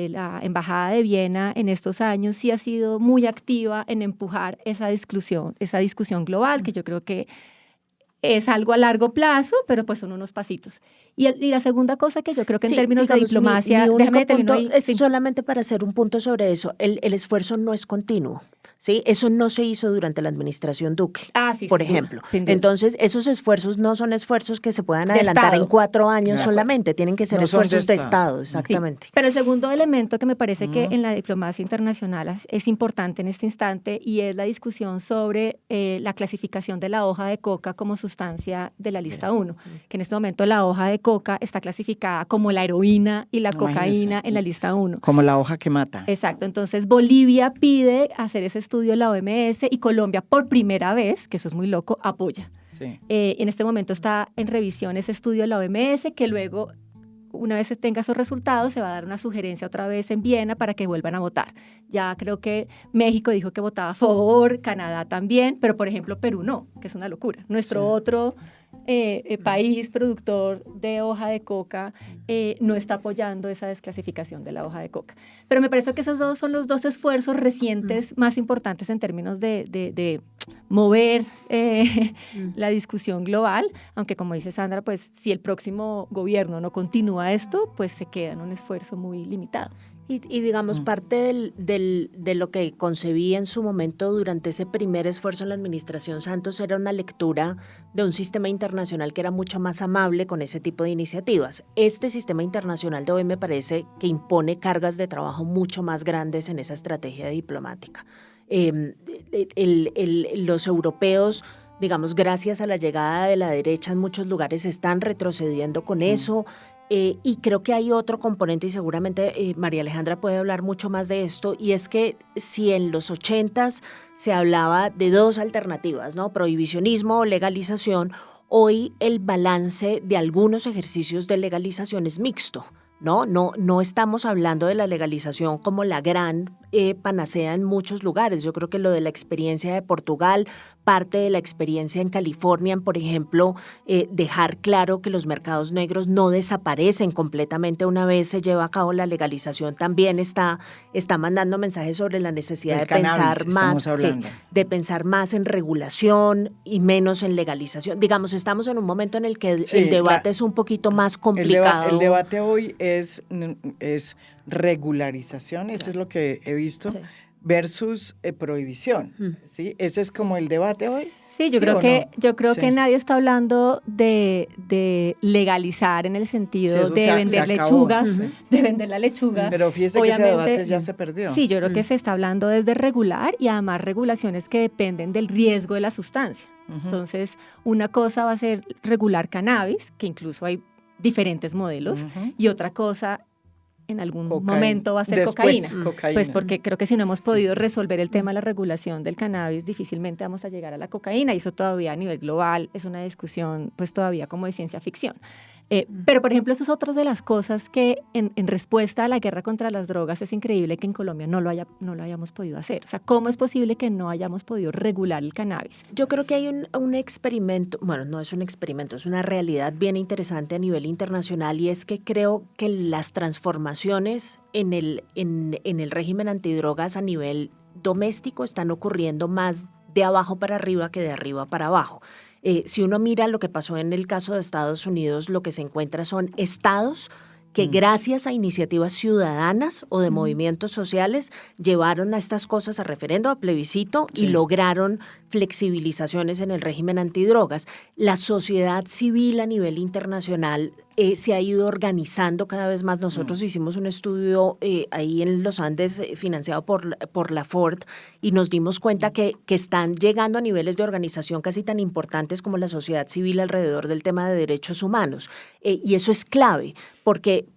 la Embajada de Viena en estos años, sí ha sido muy activa en empujar esa discusión global, que yo creo que es algo a largo plazo, pero pues son unos pasitos. Y la segunda cosa que yo creo que en términos de diplomacia... déjame punto es solamente para hacer un punto sobre eso. El esfuerzo no es continuo. ¿Sí? Eso no se hizo durante la administración Duque, por ejemplo. Entonces, esos esfuerzos no son esfuerzos que se puedan adelantar en 4 años solamente, tienen que ser esfuerzos de Estado, exactamente. Sí. Pero el segundo elemento que me parece que en la diplomacia internacional es importante en este instante y es la discusión sobre la clasificación de la hoja de coca como sustancia de la lista 1, que en este momento la hoja de coca está clasificada como la heroína y la cocaína en la lista 1. Como la hoja que mata. Exacto, entonces Bolivia pide hacer ese estudio de la OMS y Colombia por primera vez, que eso es muy loco, apoya. Sí. En este momento está en revisión ese estudio de la OMS que luego, una vez se tenga esos resultados, se va a dar una sugerencia otra vez en Viena para que vuelvan a votar. Ya creo que México dijo que votaba a favor, Canadá también, pero por ejemplo Perú no, que es una locura. Nuestro otro país productor de hoja de coca no está apoyando esa desclasificación de la hoja de coca. Pero me parece que esos dos son los 2 esfuerzos recientes más importantes en términos de mover la discusión global, aunque como dice Sandra, pues si el próximo gobierno no continúa esto, pues se queda en un esfuerzo muy limitado. Y digamos, parte de lo que concebí en su momento durante ese primer esfuerzo en la administración Santos era una lectura de un sistema internacional que era mucho más amable con ese tipo de iniciativas. Este sistema internacional de hoy me parece que impone cargas de trabajo mucho más grandes en esa estrategia diplomática. Los europeos, digamos, gracias a la llegada de la derecha en muchos lugares están retrocediendo con eso. Y creo que hay otro componente y seguramente María Alejandra puede hablar mucho más de esto, y es que si en los 80s se hablaba de 2 alternativas, ¿no? Prohibicionismo o legalización, hoy el balance de algunos ejercicios de legalización es mixto. No estamos hablando de la legalización como la gran panacea en muchos lugares. Yo creo que lo de la experiencia de Portugal, parte de la experiencia en California, por ejemplo, dejar claro que los mercados negros no desaparecen completamente una vez se lleva a cabo la legalización, también está mandando mensajes sobre la necesidad de pensar más en regulación y menos en legalización. Digamos, estamos en un momento en el que el debate es un poquito más complicado. El debate hoy es regularización, eso es lo que he visto, versus prohibición. ¿Sí? Ese es como el debate hoy. Sí, yo ¿Sí creo o que, no? yo creo Sí. que nadie está hablando de legalizar en el Sí, sentido eso de se vender acabó. lechugas, Ujú. de vender la lechuga. Pero fíjese que ese Obviamente, debate ya se perdió. sí, yo creo que se está hablando desde regular y además regulaciones que dependen del riesgo de la sustancia. Ujú. Entonces, una cosa va a ser regular cannabis, que incluso hay diferentes modelos, Ujú. y otra cosa en algún Cocaína. momento va a ser Después, cocaína. cocaína. Pues porque creo que si no hemos Sí, podido sí. resolver el tema de la regulación del cannabis, difícilmente vamos a llegar a la cocaína y eso todavía a nivel global es una discusión pues todavía como de ciencia ficción. Pero, por ejemplo, esa es otra de las cosas que en respuesta a la guerra contra las drogas es increíble que en Colombia no lo hayamos podido hacer. O sea, ¿cómo es posible que no hayamos podido regular el cannabis? Yo creo que hay un experimento, bueno, no es un experimento, es una realidad bien interesante a nivel internacional y es que creo que las transformaciones en el régimen antidrogas a nivel doméstico están ocurriendo más de abajo para arriba que de arriba para abajo. Si uno mira lo que pasó en el caso de Estados Unidos, lo que se encuentra son estados que gracias a iniciativas ciudadanas o de movimientos sociales llevaron a estas cosas a referendo, a plebiscito y lograron flexibilizaciones en el régimen antidrogas. La sociedad civil a nivel internacional se ha ido organizando cada vez más. Nosotros hicimos un estudio ahí en los Andes financiado por la Ford y nos dimos cuenta que están llegando a niveles de organización casi tan importantes como la sociedad civil alrededor del tema de derechos humanos. Y eso es clave porque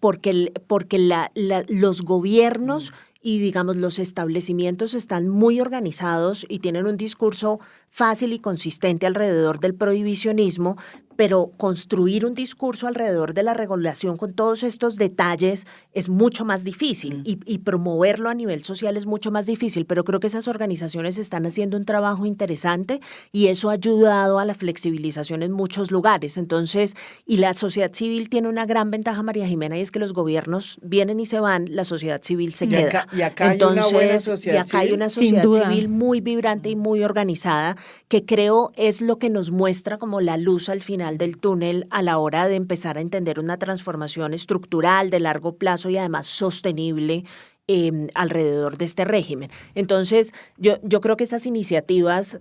los gobiernos y, digamos, los establecimientos están muy organizados y tienen un discurso fácil y consistente alrededor del prohibicionismo, pero construir un discurso alrededor de la regulación con todos estos detalles es mucho más difícil y promoverlo a nivel social es mucho más difícil, pero creo que esas organizaciones están haciendo un trabajo interesante y eso ha ayudado a la flexibilización en muchos lugares. Entonces, y la sociedad civil tiene una gran ventaja, María Jimena, y es que los gobiernos vienen y se van, la sociedad civil se queda. Y acá hay una buena sociedad y acá hay civil. una Sin sociedad duda. civil muy vibrante y muy organizada que creo es lo que nos muestra como la luz al final del túnel a la hora de empezar a entender una transformación estructural de largo plazo y además sostenible alrededor de este régimen. Entonces, yo creo que esas iniciativas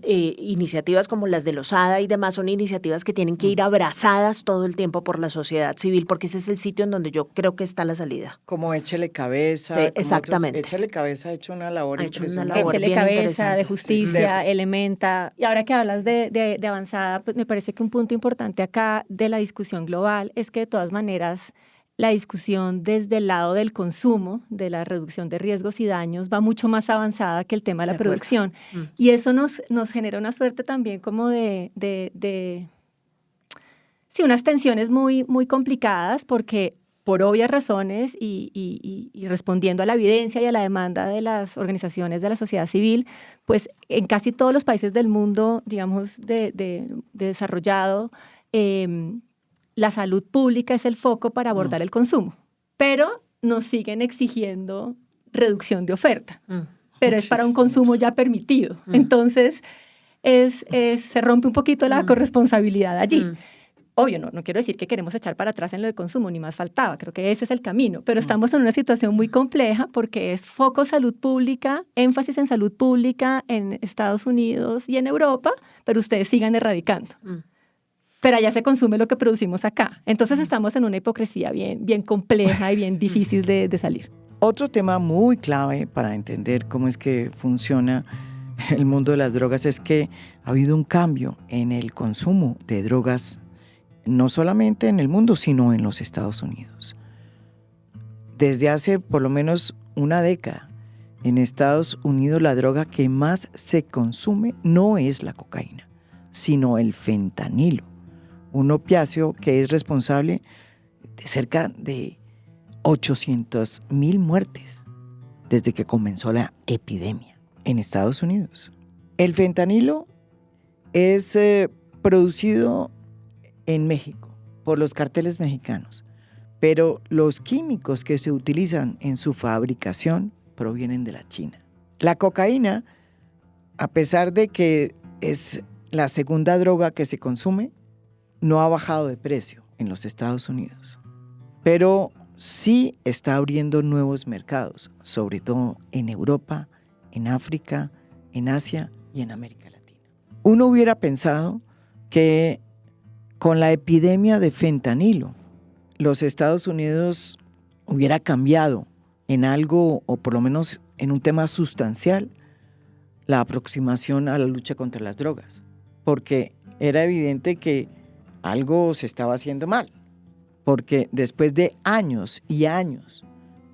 como las de Losada y demás, son iniciativas que tienen que ir abrazadas todo el tiempo por la sociedad civil, porque ese es el sitio en donde yo creo que está la salida. Como Échele Cabeza. Sí, como exactamente. Échele Cabeza ha hecho una labor Ha hecho una impresionante. labor Échele bien cabeza, interesante. de Sí. justicia, Elementa. Y ahora que hablas de avanzada, pues me parece que un punto importante acá de la discusión global es que de todas maneras la discusión desde el lado del consumo, de la reducción de riesgos y daños, va mucho más avanzada que el tema de la De acuerdo. producción. Y eso nos genera una suerte también como sí, unas tensiones muy, muy complicadas porque por obvias razones y respondiendo a la evidencia y a la demanda de las organizaciones de la sociedad civil, pues en casi todos los países del mundo, digamos, de desarrollado, la salud pública es el foco para abordar el consumo, pero nos siguen exigiendo reducción de oferta, pero es para un consumo ya permitido. Entonces, se rompe un poquito la corresponsabilidad allí. Obvio, no quiero decir que queremos echar para atrás en lo de consumo, ni más faltaba, creo que ese es el camino, pero estamos en una situación muy compleja porque es foco salud pública, énfasis en salud pública en Estados Unidos y en Europa, pero ustedes sigan erradicando. Pero allá se consume lo que producimos acá. Entonces estamos en una hipocresía bien compleja y bien difícil de salir. Otro tema muy clave para entender cómo es que funciona el mundo de las drogas es que ha habido un cambio en el consumo de drogas, no solamente en el mundo, sino en los Estados Unidos. Desde hace por lo menos una década, en Estados Unidos la droga que más se consume no es la cocaína, sino el fentanilo, un opiáceo que es responsable de cerca de 800,000 muertes desde que comenzó la epidemia en Estados Unidos. El fentanilo es producido en México por los carteles mexicanos, pero los químicos que se utilizan en su fabricación provienen de la China. La cocaína, a pesar de que es la segunda droga que se consume, no ha bajado de precio en los Estados Unidos, pero sí está abriendo nuevos mercados, sobre todo en Europa, en África, en Asia y en América Latina. Uno hubiera pensado que con la epidemia de fentanilo, los Estados Unidos hubiera cambiado en algo, o por lo menos en un tema sustancial, la aproximación a la lucha contra las drogas, porque era evidente que algo se estaba haciendo mal, porque después de años y años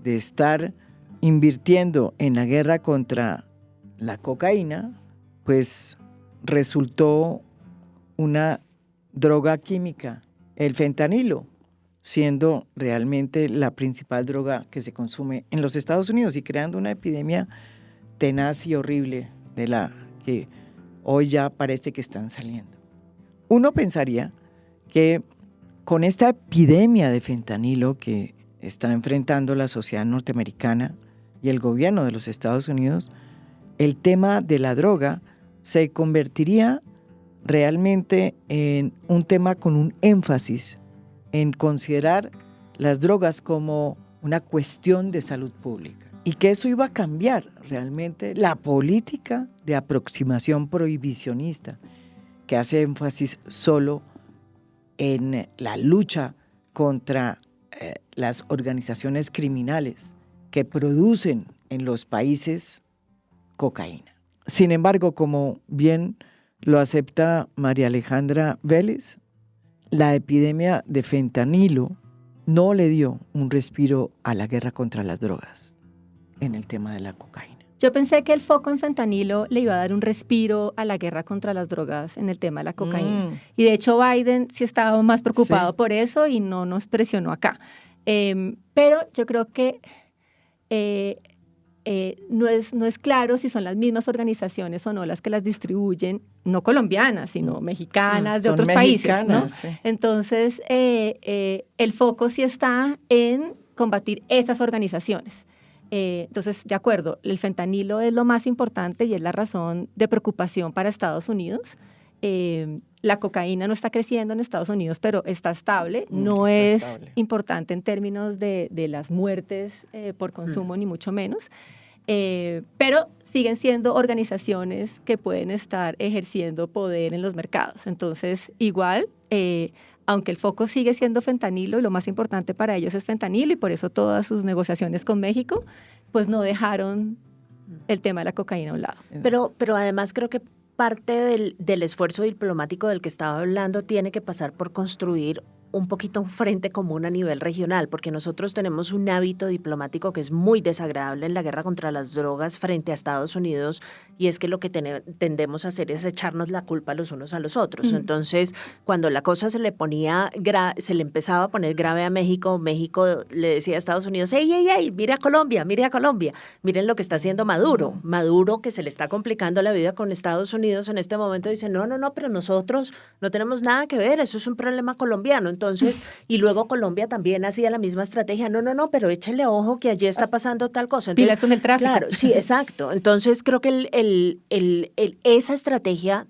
de estar invirtiendo en la guerra contra la cocaína, pues resultó una droga química, el fentanilo, siendo realmente la principal droga que se consume en los Estados Unidos y creando una epidemia tenaz y horrible de la que hoy ya parece que están saliendo. Uno pensaría que con esta epidemia de fentanilo que está enfrentando la sociedad norteamericana y el gobierno de los Estados Unidos, el tema de la droga se convertiría realmente en un tema con un énfasis en considerar las drogas como una cuestión de salud pública y que eso iba a cambiar realmente la política de aproximación prohibicionista que hace énfasis solo en la lucha contra las organizaciones criminales que producen en los países cocaína. Sin embargo, como bien lo acepta María Alejandra Vélez, la epidemia de fentanilo no le dio un respiro a la guerra contra las drogas en el tema de la cocaína. Yo pensé que el foco en fentanilo le iba a dar un respiro a la guerra contra las drogas en el tema de la cocaína. Y de hecho Biden sí estaba más preocupado por eso y no nos presionó acá. Pero yo creo que no es claro si son las mismas organizaciones o no las que las distribuyen, no colombianas, sino mexicanas, de otros países, ¿no? Sí. Entonces, el foco sí está en combatir esas organizaciones. Entonces, de acuerdo, el fentanilo es lo más importante y es la razón de preocupación para Estados Unidos. La cocaína no está creciendo en Estados Unidos, pero está estable. No es importante en términos de las muertes por consumo, ni mucho menos. Pero siguen siendo organizaciones que pueden estar ejerciendo poder en los mercados. Entonces, igual, aunque el foco sigue siendo fentanilo y lo más importante para ellos es fentanilo y por eso todas sus negociaciones con México, pues no dejaron el tema de la cocaína a un lado. Pero además creo que parte del esfuerzo diplomático del que estaba hablando tiene que pasar por construir un poquito un frente común a nivel regional, porque nosotros tenemos un hábito diplomático que es muy desagradable en la guerra contra las drogas frente a Estados Unidos, y es que lo que tendemos a hacer es echarnos la culpa los unos a los otros. Entonces, cuando la cosa se le empezaba a poner grave a México, México le decía a Estados Unidos, ¡Ey, mire a Colombia, miren lo que está haciendo Maduro! Maduro, que se le está complicando la vida con Estados Unidos en este momento, dice, no, pero nosotros no tenemos nada que ver, eso es un problema colombiano. Entonces, y luego Colombia también hacía la misma estrategia, no, pero échele ojo que allí está pasando tal cosa. Entonces, pilas con el tráfico. Claro, sí, exacto. Entonces, creo que esa estrategia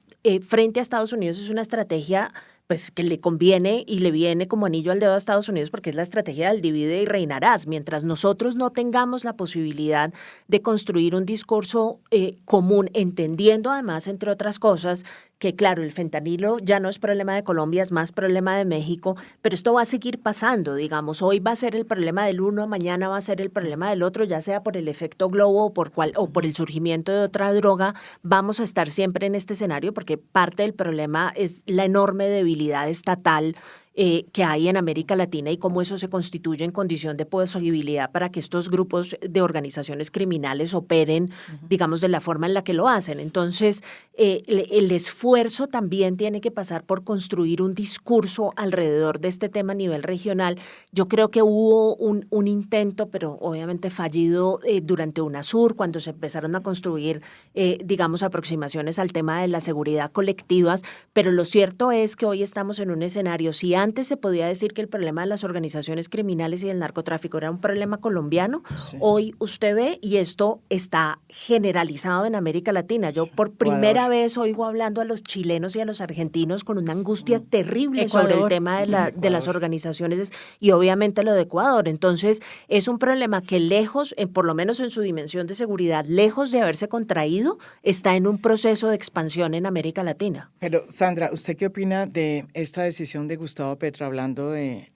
frente a Estados Unidos es una estrategia pues que le conviene y le viene como anillo al dedo a Estados Unidos porque es la estrategia del divide y reinarás. Mientras nosotros no tengamos la posibilidad de construir un discurso común, entendiendo además, entre otras cosas, que claro, el fentanilo ya no es problema de Colombia, es más problema de México, pero esto va a seguir pasando, digamos, hoy va a ser el problema del uno, mañana va a ser el problema del otro, ya sea por el efecto globo o por el surgimiento de otra droga, vamos a estar siempre en este escenario porque parte del problema es la enorme debilidad estatal que hay en América Latina y cómo eso se constituye en condición de posibilidad para que estos grupos de organizaciones criminales operen, digamos, de la forma en la que lo hacen. Entonces, el esfuerzo también tiene que pasar por construir un discurso alrededor de este tema a nivel regional. Yo creo que hubo un intento, pero obviamente fallido, durante UNASUR, cuando se empezaron a construir, digamos, aproximaciones al tema de la seguridad colectivas, pero lo cierto es que hoy estamos en un escenario, si antes antes se podía decir que el problema de las organizaciones criminales y del narcotráfico era un problema colombiano, Sí. hoy usted ve, y esto está generalizado en América Latina. Yo por primera Ecuador. vez oigo hablando a los chilenos y a los argentinos con una angustia terrible sobre el Ecuador. tema de las Ecuador. organizaciones y obviamente lo de Ecuador. Entonces, es un problema que lejos, por lo menos en su dimensión de seguridad, lejos de haberse contraído, está en un proceso de expansión en América Latina. Pero, Sandra, ¿usted qué opina de esta decisión de Gustavo Petro, hablando de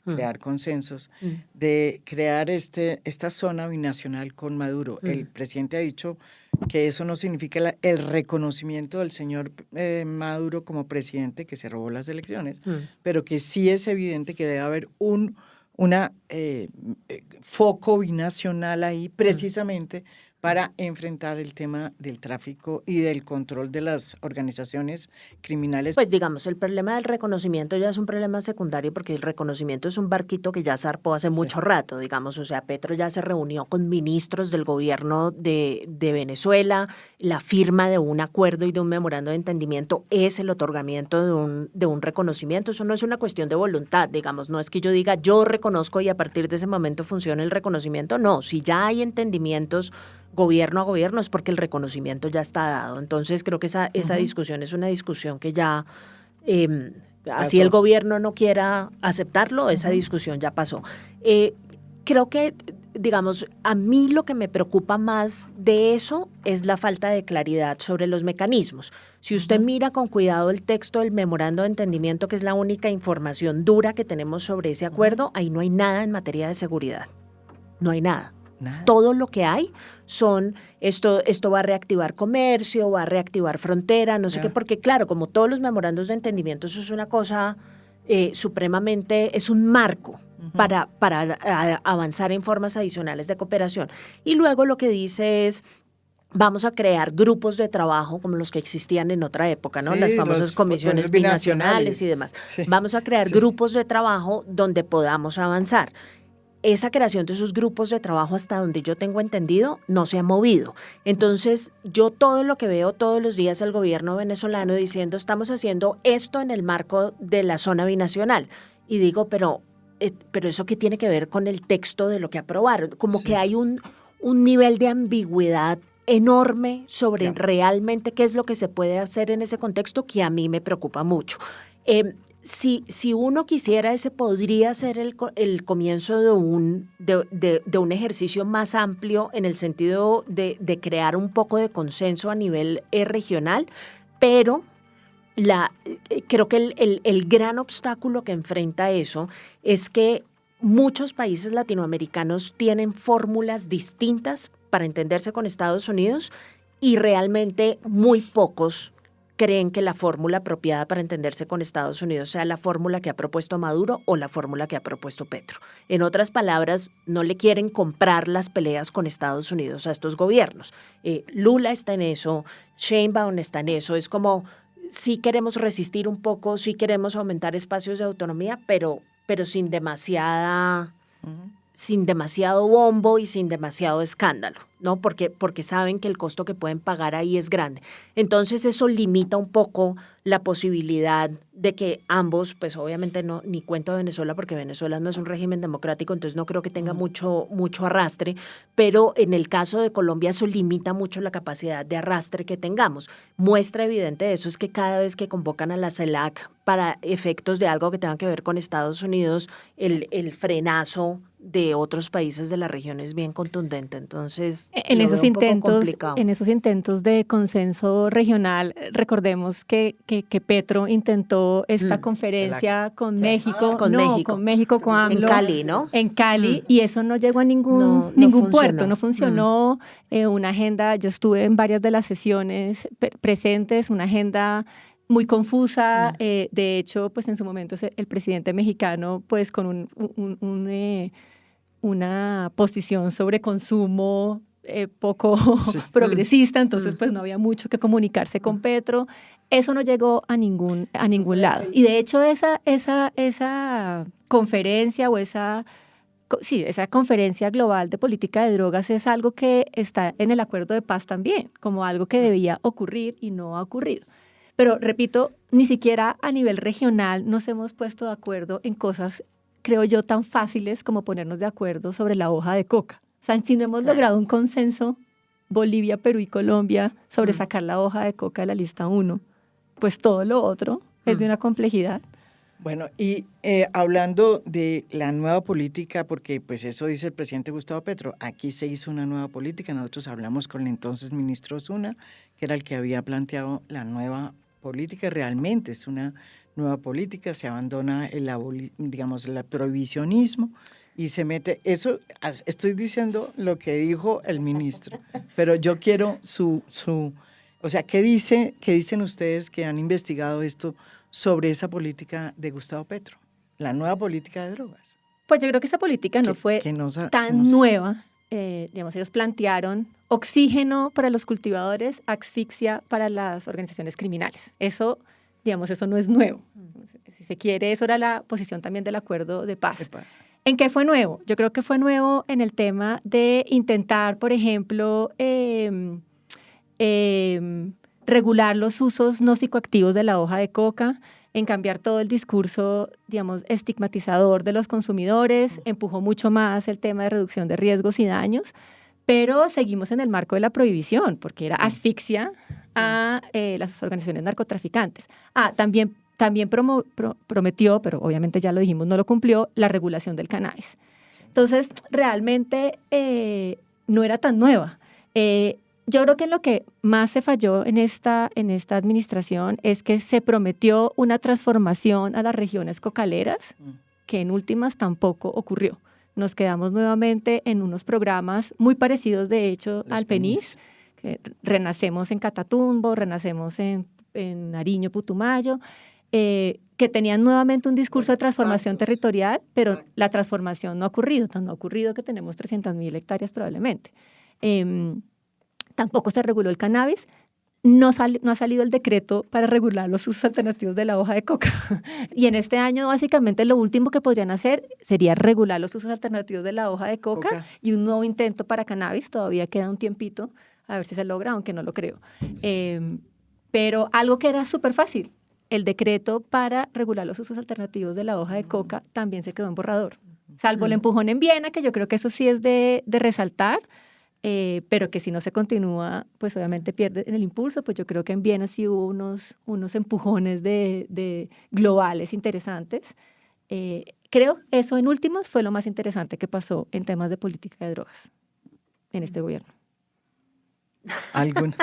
crear consensos, de crear esta zona binacional con Maduro? El presidente ha dicho que eso no significa el reconocimiento del señor Maduro como presidente que se robó las elecciones, pero que sí es evidente que debe haber un foco binacional ahí precisamente para enfrentar el tema del tráfico y del control de las organizaciones criminales. Pues digamos, el problema del reconocimiento ya es un problema secundario porque el reconocimiento es un barquito que ya zarpó hace mucho rato, digamos, o sea, Petro ya se reunió con ministros del gobierno de Venezuela, la firma de un acuerdo y de un memorando de entendimiento es el otorgamiento de un reconocimiento, eso no es una cuestión de voluntad, digamos, no es que yo diga yo reconozco y a partir de ese momento funciona el reconocimiento, no, si ya hay entendimientos gobierno a gobierno es porque el reconocimiento ya está dado. Entonces creo que esa discusión es una discusión que ya, así el gobierno no quiera aceptarlo, esa discusión ya pasó. Creo que, digamos, a mí lo que me preocupa más de eso es la falta de claridad sobre los mecanismos. Si usted mira con cuidado el texto del memorando de entendimiento, que es la única información dura que tenemos sobre ese acuerdo, ahí no hay nada en materia de seguridad. No hay nada. Nada. Todo lo que hay son, esto va a reactivar comercio, va a reactivar frontera, no sé qué, porque claro, como todos los memorandos de entendimiento, eso es una cosa supremamente, es un marco para avanzar en formas adicionales de cooperación. Y luego lo que dice es, vamos a crear grupos de trabajo como los que existían en otra época, ¿no? Sí, Las famosas los comisiones binacionales y demás. Sí. Vamos a crear grupos de trabajo donde podamos avanzar. Esa creación de esos grupos de trabajo, hasta donde yo tengo entendido, no se ha movido. Entonces, yo todo lo que veo todos los días al gobierno venezolano diciendo, estamos haciendo esto en el marco de la zona binacional. Y digo, pero ¿eso qué tiene que ver con el texto de lo que aprobaron? Como que hay un nivel de ambigüedad enorme sobre realmente qué es lo que se puede hacer en ese contexto que a mí me preocupa mucho. Si uno quisiera, ese podría ser el comienzo de un ejercicio más amplio en el sentido de crear un poco de consenso a nivel regional, pero creo que el gran obstáculo que enfrenta eso es que muchos países latinoamericanos tienen fórmulas distintas para entenderse con Estados Unidos y realmente muy pocos creen que la fórmula apropiada para entenderse con Estados Unidos sea la fórmula que ha propuesto Maduro o la fórmula que ha propuesto Petro. En otras palabras, no le quieren comprar las peleas con Estados Unidos a estos gobiernos. Lula está en eso, Sheinbaum está en eso. Es como, sí queremos resistir un poco, sí queremos aumentar espacios de autonomía, pero sin demasiado bombo y sin demasiado escándalo, ¿no? Porque saben que el costo que pueden pagar ahí es grande. Entonces eso limita un poco la posibilidad de que ambos, pues obviamente no, ni cuento de Venezuela porque Venezuela no es un régimen democrático, entonces no creo que tenga mucho arrastre, pero en el caso de Colombia eso limita mucho la capacidad de arrastre que tengamos. Muestra evidente de eso es que cada vez que convocan a la CELAC para efectos de algo que tenga que ver con Estados Unidos, el frenazo de otros países de la región es bien contundente. Entonces, en esos intentos de consenso regional, recordemos que Petro intentó esta conferencia con México, con México, con AMLO. En Cali, ¿no? En Cali, y eso no llegó a ningún puerto, no funcionó. Una agenda, yo estuve en varias de las sesiones presentes, una agenda muy confusa. De hecho, pues en su momento el presidente mexicano, pues con una posición sobre consumo poco progresista, entonces pues no había mucho que comunicarse con Petro. Eso no llegó a ningún lado. Y de hecho esa conferencia o esa conferencia global de política de drogas es algo que está en el acuerdo de paz también, como algo que debía ocurrir y no ha ocurrido. Pero repito, ni siquiera a nivel regional nos hemos puesto de acuerdo en cosas, creo yo, tan fáciles como ponernos de acuerdo sobre la hoja de coca. O sea, si no hemos logrado un consenso, Bolivia, Perú y Colombia, sobre sacar la hoja de coca de la lista 1, pues todo lo otro es de una complejidad. Bueno, y hablando de la nueva política, porque pues eso dice el presidente Gustavo Petro, aquí se hizo una nueva política, nosotros hablamos con el entonces ministro Osuna, que era el que había planteado la nueva política, realmente es una nueva política, se abandona el prohibicionismo y se mete, eso estoy diciendo lo que dijo el ministro, pero yo quiero o sea, ¿qué dicen ustedes que han investigado esto sobre esa política de Gustavo Petro, la nueva política de drogas? Pues yo creo que esa política no fue tan nueva. Digamos, ellos plantearon oxígeno para los cultivadores, asfixia para las organizaciones criminales. Eso, digamos, eso no es nuevo. Si se quiere, eso era la posición también del acuerdo de paz. ¿En qué fue nuevo? Yo creo que fue nuevo en el tema de intentar, por ejemplo, regular los usos no psicoactivos de la hoja de coca, en cambiar todo el discurso, digamos, estigmatizador de los consumidores, empujó mucho más el tema de reducción de riesgos y daños, pero seguimos en el marco de la prohibición, porque era asfixia a las organizaciones narcotraficantes. También prometió, pero obviamente ya lo dijimos, no lo cumplió, la regulación del cannabis. Entonces, realmente no era tan nueva. Yo creo que en lo que más se falló en esta administración es que se prometió una transformación a las regiones cocaleras, que en últimas tampoco ocurrió. Nos quedamos nuevamente en unos programas muy parecidos, de hecho, al PENIS. Que renacemos en Catatumbo, renacemos en Nariño, Putumayo, que tenían nuevamente un discurso de transformación territorial, pero la transformación no ha ocurrido, tan no ha ocurrido que tenemos 300.000 hectáreas probablemente. Tampoco se reguló el cannabis, no ha salido el decreto para regular los usos alternativos de la hoja de coca. Y en este año, básicamente, lo último que podrían hacer sería regular los usos alternativos de la hoja de coca y un nuevo intento para cannabis. Todavía queda un tiempito, a ver si se logra, aunque no lo creo. Pero algo que era súper fácil, el decreto para regular los usos alternativos de la hoja de coca también se quedó en borrador. Salvo el empujón en Viena, que yo creo que eso sí es de resaltar, pero que si no se continúa, pues obviamente pierde en el impulso. Pues yo creo que en Viena sí hubo unos empujones de globales interesantes. Creo eso en últimas fue lo más interesante que pasó en temas de política de drogas en este gobierno. ¿Alguna?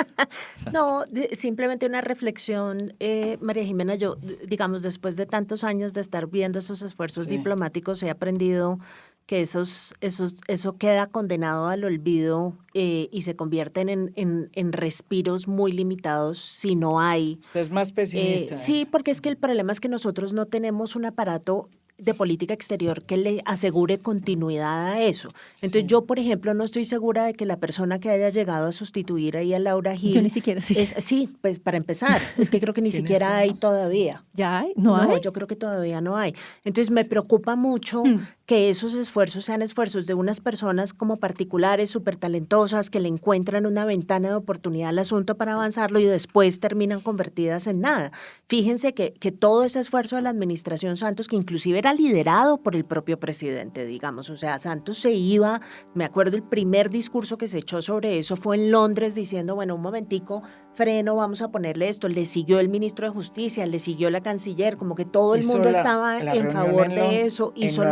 No, simplemente una reflexión, María Jimena. Yo, digamos, después de tantos años de estar viendo esos esfuerzos diplomáticos, he aprendido que eso queda condenado al olvido y se convierten en respiros muy limitados si no hay. Usted es más pesimista. Sí, porque es que el problema es que nosotros no tenemos un aparato de política exterior que le asegure continuidad a eso. Entonces yo, por ejemplo, no estoy segura de que la persona que haya llegado a sustituir ahí a Laura Gil... Yo ni siquiera sé. Sí, pues para empezar, es que creo que ni siquiera hay todavía. ¿Ya hay? ¿No hay? No, yo creo que todavía no hay. Entonces me preocupa mucho que esos esfuerzos sean esfuerzos de unas personas como particulares, súper talentosas, que le encuentran una ventana de oportunidad al asunto para avanzarlo y después terminan convertidas en nada. Fíjense que todo ese esfuerzo de la administración Santos, que inclusive era liderado por el propio presidente, digamos, o sea, Santos se iba, me acuerdo el primer discurso que se echó sobre eso fue en Londres diciendo, bueno, un momentico, freno, vamos a ponerle esto, le siguió el ministro de Justicia, le siguió la canciller, como que todo el mundo estaba en favor de eso, hizo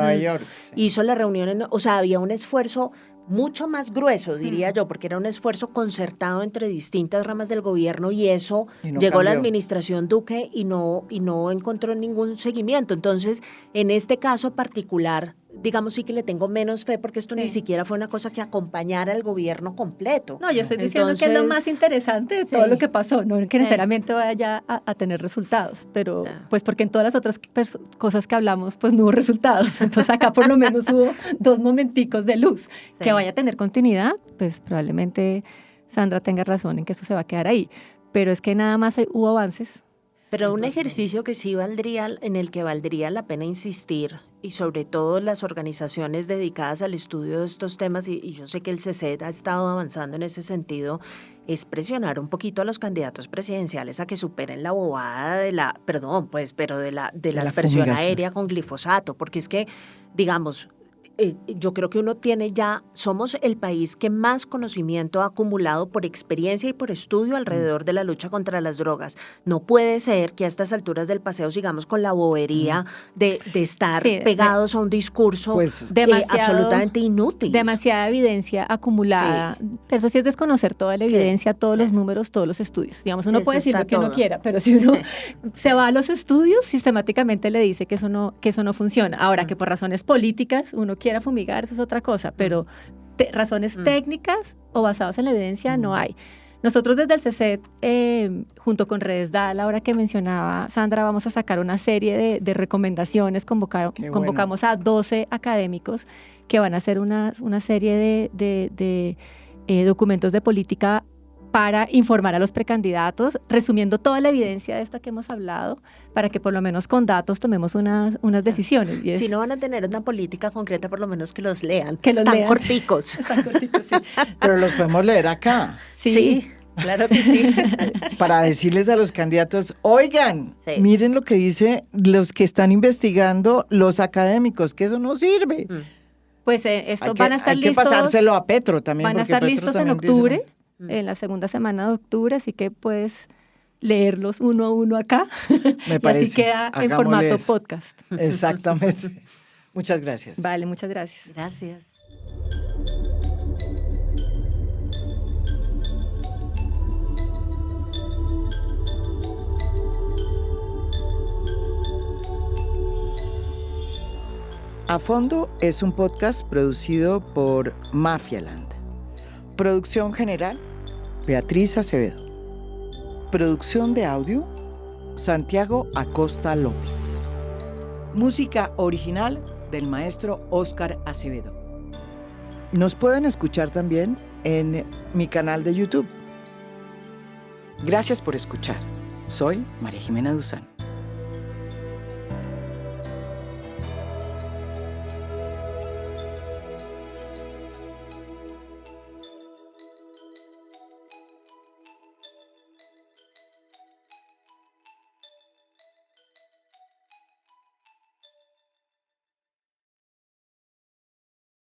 la reunión, o sea, había un esfuerzo mucho más grueso, diría yo, porque era un esfuerzo concertado entre distintas ramas del gobierno y eso llegó la administración Duque y no encontró ningún seguimiento. Entonces, en este caso particular, digamos sí que le tengo menos fe porque esto ni siquiera fue una cosa que acompañara al gobierno completo. No, yo estoy diciendo que es lo más interesante de todo lo que pasó, no que necesariamente vaya a tener resultados, pero pues porque en todas las otras cosas que hablamos pues no hubo resultados, entonces acá por lo menos hubo 2 momenticos de luz. Que vaya a tener continuidad, pues probablemente Sandra tenga razón en que esto se va a quedar ahí, pero es que nada más hubo avances. Pero un ejercicio que sí valdría, en el que valdría la pena insistir, y sobre todo las organizaciones dedicadas al estudio de estos temas, y yo sé que el CECET ha estado avanzando en ese sentido, es presionar un poquito a los candidatos presidenciales a que superen la bobada de la, perdón, pues, pero de la aspersión fumigación aérea con glifosato, porque es que, digamos, yo creo que uno tiene ya, somos el país que más conocimiento ha acumulado por experiencia y por estudio alrededor de la lucha contra las drogas. No puede ser que a estas alturas del paseo sigamos con la bobería de estar pegados a un discurso pues, absolutamente inútil. Demasiada evidencia acumulada. Sí. Eso sí es desconocer toda la evidencia, todos los números, todos los estudios. Digamos, uno puede decir lo que uno quiera, pero si uno se va a los estudios, sistemáticamente le dice que eso no funciona. Ahora, que por razones políticas uno quiera fumigar, eso es otra cosa, pero razones técnicas o basadas en la evidencia no hay. Nosotros desde el CECET, junto con Redes DAL, ahora que mencionaba Sandra, vamos a sacar una serie de recomendaciones. Convocamos a 12 académicos que van a hacer una serie de documentos de política para informar a los precandidatos, resumiendo toda la evidencia de esta que hemos hablado, para que por lo menos con datos tomemos unas decisiones. Si no van a tener una política concreta, por lo menos que los lean. Están corticos. Están corticos, sí. Pero los podemos leer acá. Sí, claro que sí. Para decirles a los candidatos, oigan, miren lo que dice los que están investigando, los académicos, que eso no sirve. Pues esto van a estar listos. Hay que pasárselo a Petro también. Van a estar listos en octubre. En la segunda semana de octubre, así que puedes leerlos uno a uno acá. Me parece. Y así queda en formato podcast. Exactamente. Muchas gracias. Vale, muchas gracias. Gracias. A Fondo es un podcast producido por Mafialand. Producción general, Beatriz Acevedo. Producción de audio, Santiago Acosta López. Música original del maestro Óscar Acevedo. Nos pueden escuchar también en mi canal de YouTube. Gracias por escuchar. Soy María Jimena Duzán.